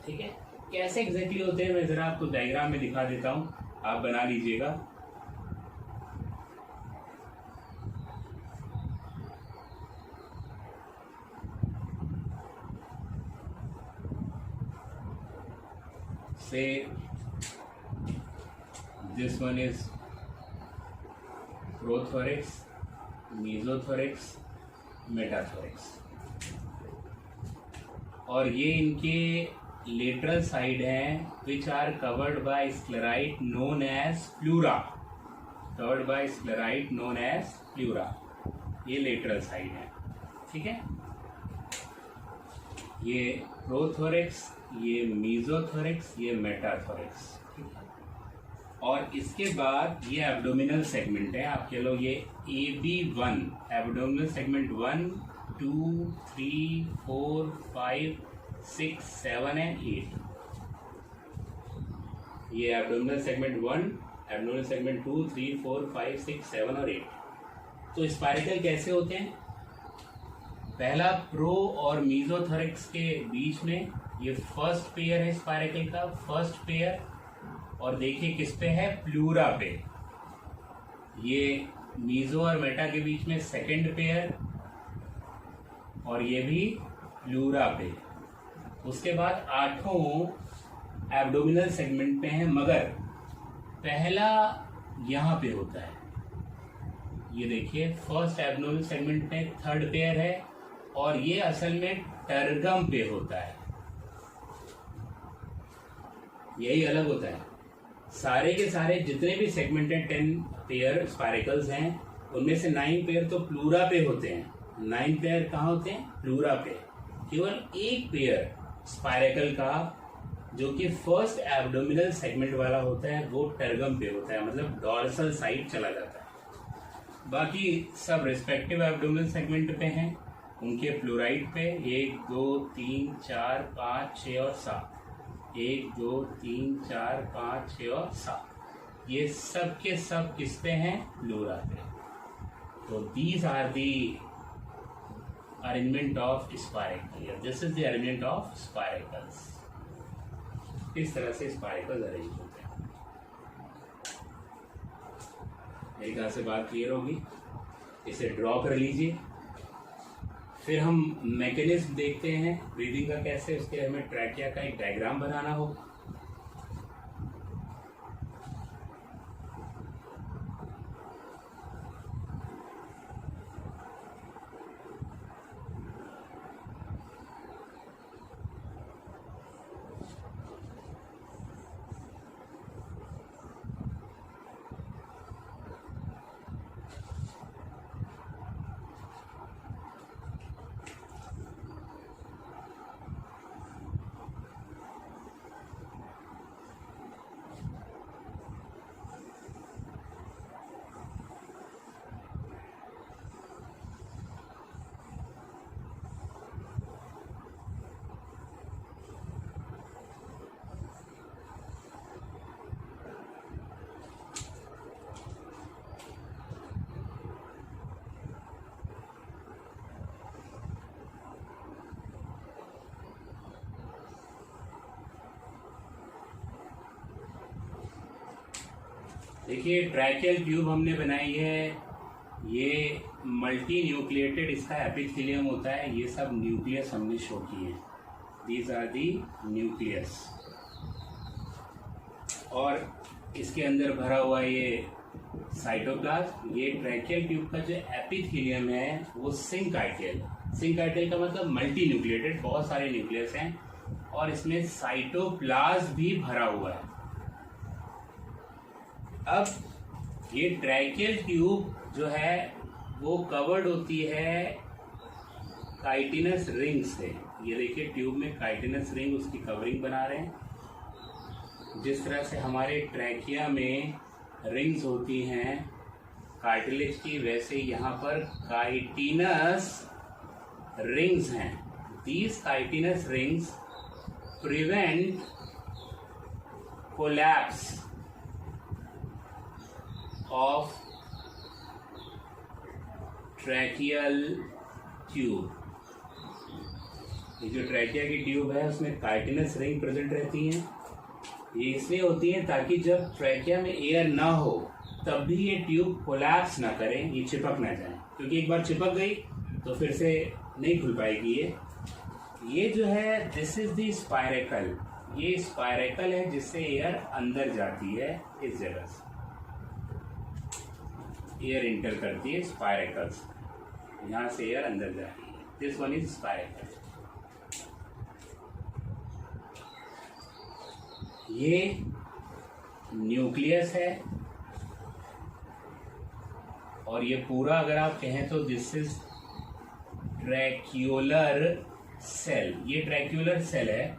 ठीक है. कैसे एग्जैक्टली होते हैं मैं जरा आपको डायग्राम में दिखा देता हूं, आप बना लीजिएगा. say this one is prothorax, mesothorax, metathorax, और ये इनके लेटरल साइड हैं which are covered by sclerite known as pleura, covered by sclerite known as pleura. ये लेटरल साइड है, ठीक है। ये प्रोथोरेक्स, ये मीजोथोरेक्स, ये मेटाथोरेक्स, ठीक है। और इसके बाद ये एब्डोमिनल सेगमेंट है, आप कह लो ये AB1, एब्डोमिनल सेगमेंट 1, 2, 3, 4, 5, 6, 7 एंड 8। ये एब्डोमिनल सेगमेंट 1, एब्डोमिनल सेगमेंट 2, 3, 4, 5, 6, 7 और 8। तो स्पाइरेकल कैसे होते हैं? पहला प्रो और मीजोथोरेक्स के बीच में ये फर्स्ट पेयर है स्पाइरेकल का, फर्स्ट पेयर, और देखिए किस पे है, प्लूरा पे। ये मीजो और मेटा के बीच में सेकंड पेयर, और ये भी प्लूरा पे। उसके बाद 8 एब्डोमिनल सेगमेंट पे है, मगर पहला यहां पे होता है। ये देखिए फर्स्ट एब्डोमिनल सेगमेंट में थर्ड पेयर है, और ये असल में टर्गम पे होता है। यही अलग होता है। सारे के सारे जितने भी सेगमेंटेड 10 पेयर स्पाइरेकल्स हैं, उनमें से 9 पेयर तो प्लूरा पे होते हैं। 9 पेयर कहाँ होते हैं? प्लूरा पे। केवल एक पेयर स्पाइरेकल का जो कि फर्स्ट एब्डोमिनल सेगमेंट वाला होता है वो टर्गम पे होता है, मतलब डॉर्सल साइड चला जाता है। बाकी सब रिस्पेक्टिव एब्डोमिनल सेगमेंट पे हैं, उनके प्लूराइड पे 1, 2, 3, 4, 5, 6 और 7। 1, 2, 3, 4, 5, 6 और 7, ये सब के सब किस पे हैं? प्लूरा पे। तो these are the arrangement of spiracle, this is the arrangement of spiracles. इस तरह से स्पाइरेकल अरेंज होते हैं। मेरी ख्याल से बात क्लियर होगी। इसे ड्रॉ कर लीजिए। फिर हम मैकेनिज्म देखते हैं ब्रीदिंग का कैसे, उसके हमें ट्रैकिया का एक डायग्राम बनाना होगा। देखिए ट्रैकियल ट्यूब हमने बनाई है, ये मल्टी न्यूक्लिएटेड इसका एपिथेलियम होता है। ये सब न्यूक्लियस हमने शो किए हैं, दीज आर दी न्यूक्लियस। और इसके अंदर भरा हुआ ये साइटोप्लाज्म। ये ट्रैकियल ट्यूब का जो एपिथेलियम है वो सिंकाइटियल, सिंकाइटियल का मतलब मल्टी न्यूक्लिएटेड, बहुत सारे न्यूक्लियस हैं, और इसमें साइटोप्लाज्म भी भरा हुआ है। अब ये ट्रैकियल ट्यूब जो है वो कवर्ड होती है काइटिनस रिंग से। ये देखिए ट्यूब में काइटिनस रिंग उसकी कवरिंग बना रहे हैं। जिस तरह से हमारे ट्रैकिया में रिंग्स होती हैं कार्टिलेज की, वैसे यहाँ पर काइटिनस रिंग्स हैं। These chitinous rings prevent collapse of tracheal tube। ये जो ट्रैकिया की ट्यूब है उसमें काइटिनस रिंग प्रेजेंट रहती हैं। ये इसलिए होती हैं ताकि जब ट्रैकिया में एयर ना हो तब भी ये ट्यूब कोलैप्स ना करे, ये चिपक ना जाए, क्योंकि एक बार चिपक गई तो फिर से नहीं खुल पाएगी। ये जो है दिस इज द स्पाइरेकल, ये स्पायरेकल है जिससे एयर अंदर जाती है, इस जगह से एयर इंटर करती है स्पायरेकल से, यहां से एयर अंदर जा रही है। This one is spiracle. ये न्यूक्लियस है और ये पूरा अगर आप कहें तो दिस इज ट्रैक्यूलर सेल। ये ट्रैक्यूलर सेल है,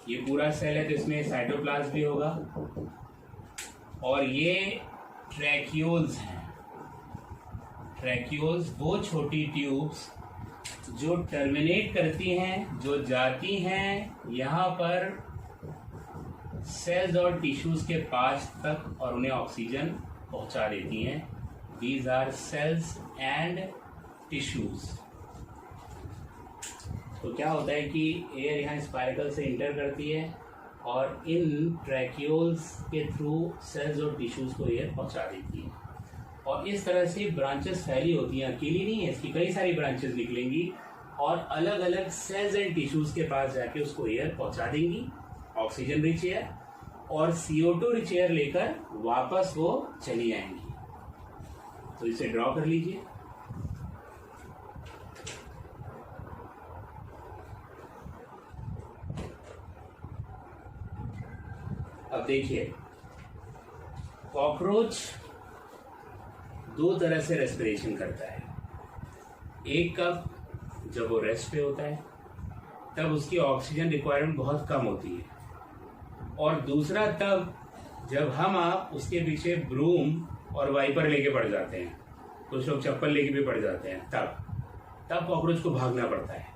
ये पूरा सेल है तो इसमें साइटोप्लाज्म भी होगा। और ये ट्रैक्यूल्स हैं। ट्रैक्यूल्स वो छोटी ट्यूब्स जो टर्मिनेट करती हैं, जो जाती हैं यहाँ पर सेल्स और टिश्यूज के पास तक और उन्हें ऑक्सीजन पहुंचा देती हैं। These are cells and tissues. तो क्या होता है कि एयर यहाँ स्पायरेकल से इंटर करती है और इन ट्रैक्यूल्स के थ्रू सेल्स और टिश्यूज को एयर पहुंचा देती है। और इस तरह से ब्रांचेस फैली होती हैं, अकेली नहीं है, इसकी कई सारी ब्रांचेस निकलेंगी और अलग अलग सेल्स एंड टिश्यूज के पास जाके उसको एयर पहुंचा देंगी, ऑक्सीजन रिच एयर, और CO2 रिच एयर लेकर वापस वो चली आएंगी। तो इसे ड्रॉ कर लीजिए। अब देखिए, कॉकरोच दो तरह से रेस्पिरेशन करता है। एक कब जब वो रेस्ट पे होता है तब उसकी ऑक्सीजन रिक्वायरमेंट बहुत कम होती है, और दूसरा तब जब हम आप उसके पीछे ब्रूम और वाइपर लेके पड़ जाते हैं, कुछ लोग चप्पल लेके भी पड़ जाते हैं, तब कॉकरोच को भागना पड़ता है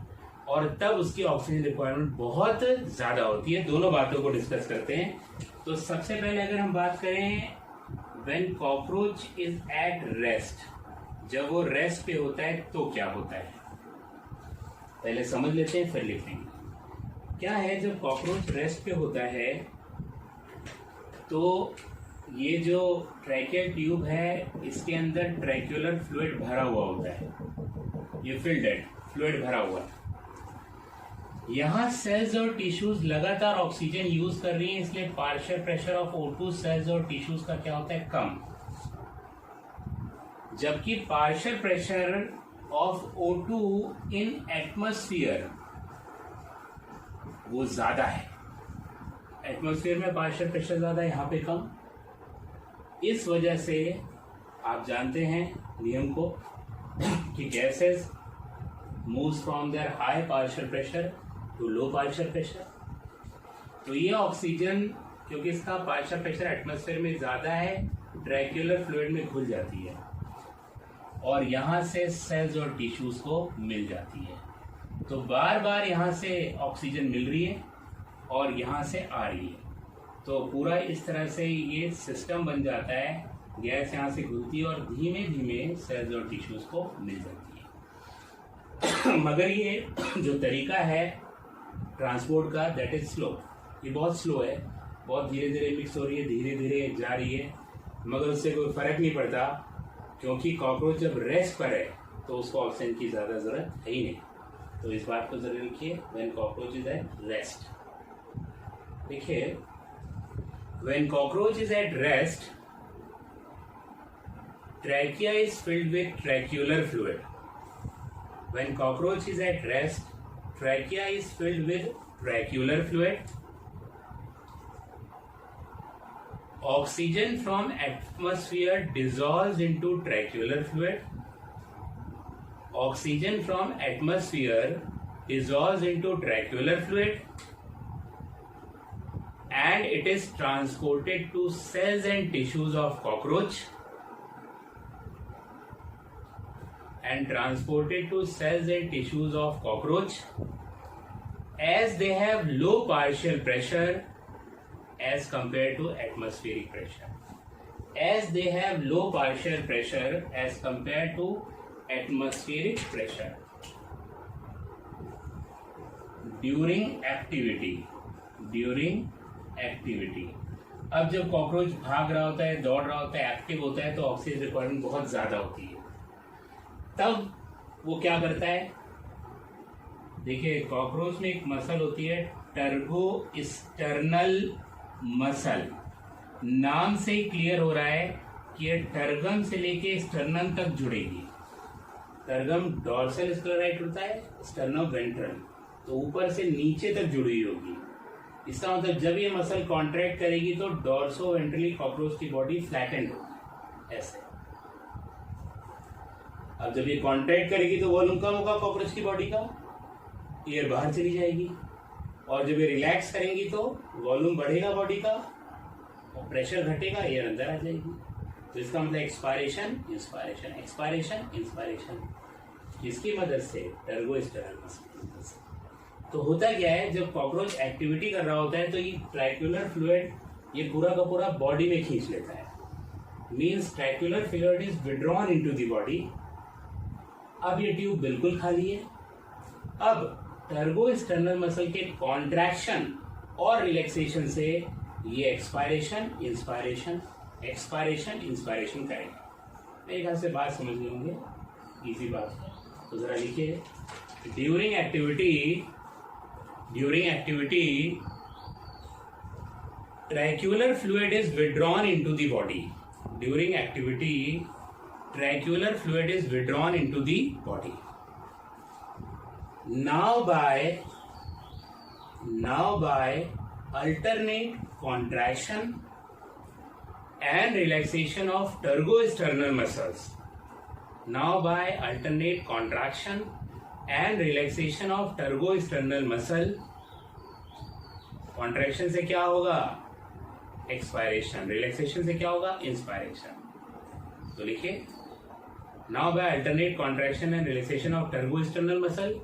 और तब उसकी ऑक्सीजन रिक्वायरमेंट बहुत ज़्यादा होती है। दोनों बातों को डिस्कस करते हैं। तो सबसे पहले अगर हम बात करें when cockroach is at rest, जब वो रेस्ट पे होता है तो क्या होता है, पहले समझ लेते हैं फिर लिखेंगे। क्या है, जब कॉकरोच रेस्ट पे होता है तो ये जो ट्रैकियल ट्यूब है इसके अंदर ट्रैक्यूलर फ्लूइड भरा हुआ होता है, ये फिल्ड फ्लूइड भरा हुआ है। यहाँ सेल्स और टिश्यूज लगातार ऑक्सीजन यूज कर रही हैं, इसलिए partial pressure of O2 cells और टिश्यूज का क्या होता है, कम, जबकि partial pressure of O2 in atmosphere वो ज्यादा है। एटमॉस्फेयर में पार्शियल प्रेशर ज्यादा है, यहाँ पे कम। इस वजह से आप जानते हैं नियम को कि gases moves from there high partial pressure to low partial pressure. तो ये ऑक्सीजन, क्योंकि इसका पार्शियल प्रेशर एटमॉस्फेयर में ज्यादा है, ट्रैक्यूलर फ्लूइड में घुल जाती है और यहां से सेल्स और टिश्यूज को मिल जाती है। तो बार बार यहां से ऑक्सीजन मिल रही है और यहां से आ रही है, तो पूरा इस तरह से ये सिस्टम बन जाता है। गैस यहां से घुलती है और धीमे धीमे सेल्स और टिश्यूज को मिल जाती है। मगर ये जो तरीका है ट्रांसपोर्ट का, दैट इज स्लो। ये बहुत स्लो है, बहुत धीरे धीरे मिक्स हो रही है, धीरे धीरे जा रही है, मगर उससे कोई फर्क नहीं पड़ता, क्योंकि कॉकरोच जब रेस्ट पर है तो उसको ऑक्सीजन की ज्यादा जरूरत है ही नहीं। तो इस बात को जरूर लिखिए, when cockroach is at rest. देखिए, when cockroach is at rest, trachea is filled with tracheal fluid. When cockroach is at rest, trachea is filled with tracheal fluid. Oxygen from atmosphere dissolves into tracheal fluid. Oxygen from atmosphere dissolves into tracheal fluid, and it is transported to cells and tissues of cockroach. And transported to cells and tissues of cockroach, as they have low partial pressure as compared to atmospheric pressure. As they have low partial pressure as compared to atmospheric pressure. During activity. अब जब कॉकरोच भाग रहा होता है, दौड़ रहा होता है, एक्टिव होता है, तो ऑक्सीजन रिक्वायरमेंट बहुत ज्यादा होती है। तब वो क्या करता है, देखिए कॉकरोच में एक मसल होती है टर्गोस्टर्नल मसल। नाम से ही क्लियर हो रहा है कि ये टर्गम से लेके स्टर्नम तक जुड़ेगी। टर्गम डॉर्सल स्क्लेराइट होता है, स्टर्नम वेंट्रल, तो ऊपर से नीचे तक जुड़ी होगी। इसका मतलब जब ये मसल कॉन्ट्रैक्ट करेगी तो डॉर्सो वेंट्रली कॉकरोच की बॉडी फ्लैटेंड होगी ऐसे। अब जब ये कॉन्ट्रैक्ट करेगी तो वॉल्यूम कम होगा कॉकरोच की बॉडी का, एयर बाहर चली जाएगी, और जब ये रिलैक्स करेंगी तो वॉल्यूम बढ़ेगा बॉडी का और प्रेशर घटेगा, एयर अंदर आ जाएगी। तो इसका मतलब एक्सपायरेशन इंस्पायरेशन, एक्सपायरेशन इंस्पायरेशन, जिसकी मदद से टर्गोस्टेरनल मसल। तो होता क्या है, जब कॉकरोच एक्टिविटी कर रहा होता है तो ये ट्रैक्युलर फ्लूइड ये पूरा का पूरा बॉडी में खींच लेता है। Means tracheolar fluid is withdrawn into the body. अब ये ट्यूब बिल्कुल खाली है। अब टर्गोस्टेरनल मसल के कॉन्ट्रैक्शन और रिलैक्सेशन से ये एक्सपायरेशन इंस्पायरेशन, एक्सपायरेशन इंस्पायरेशन करेंगे। मेरे ख्याल से बात समझ गए होंगे, इजी बात। तो जरा लिखिए, during activity tracheal fluid is withdrawn into the body. During activity, tracheal fluid is withdrawn into the body. Now by alternate contraction and relaxation of turgosternal muscles. Now by alternate contraction and relaxation of turgosternal muscle. Contraction से क्या होगा? एक्सपायरेशन। रिलैक्सेशन से क्या होगा? इंस्पायरेशन। तो लिखिए, now by alternate contraction and relaxation of tergosternal muscle,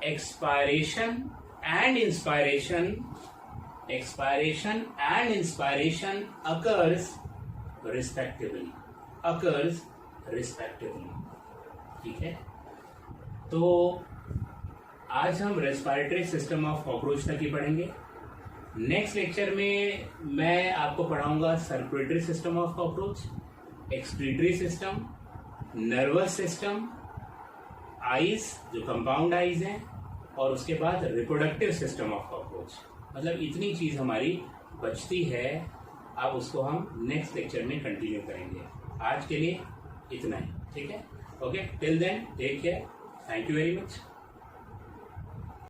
expiration and inspiration occurs respectively। ठीक है, तो आज हम रेस्पिरेटरी सिस्टम ऑफ कॉकरोच तक ही पढ़ेंगे। नेक्स्ट लेक्चर में मैं आपको पढ़ाऊंगा circulatory system of cockroach, excretory system, nervous system, eyes जो कंपाउंड आईज हैं, और उसके बाद रिप्रोडक्टिव सिस्टम ऑफ कॉकरोच। मतलब इतनी चीज हमारी बचती है, अब उसको हम नेक्स्ट लेक्चर में कंटिन्यू करेंगे। आज के लिए इतना ही, ठीक है? Okay, till then take care, thank you very much.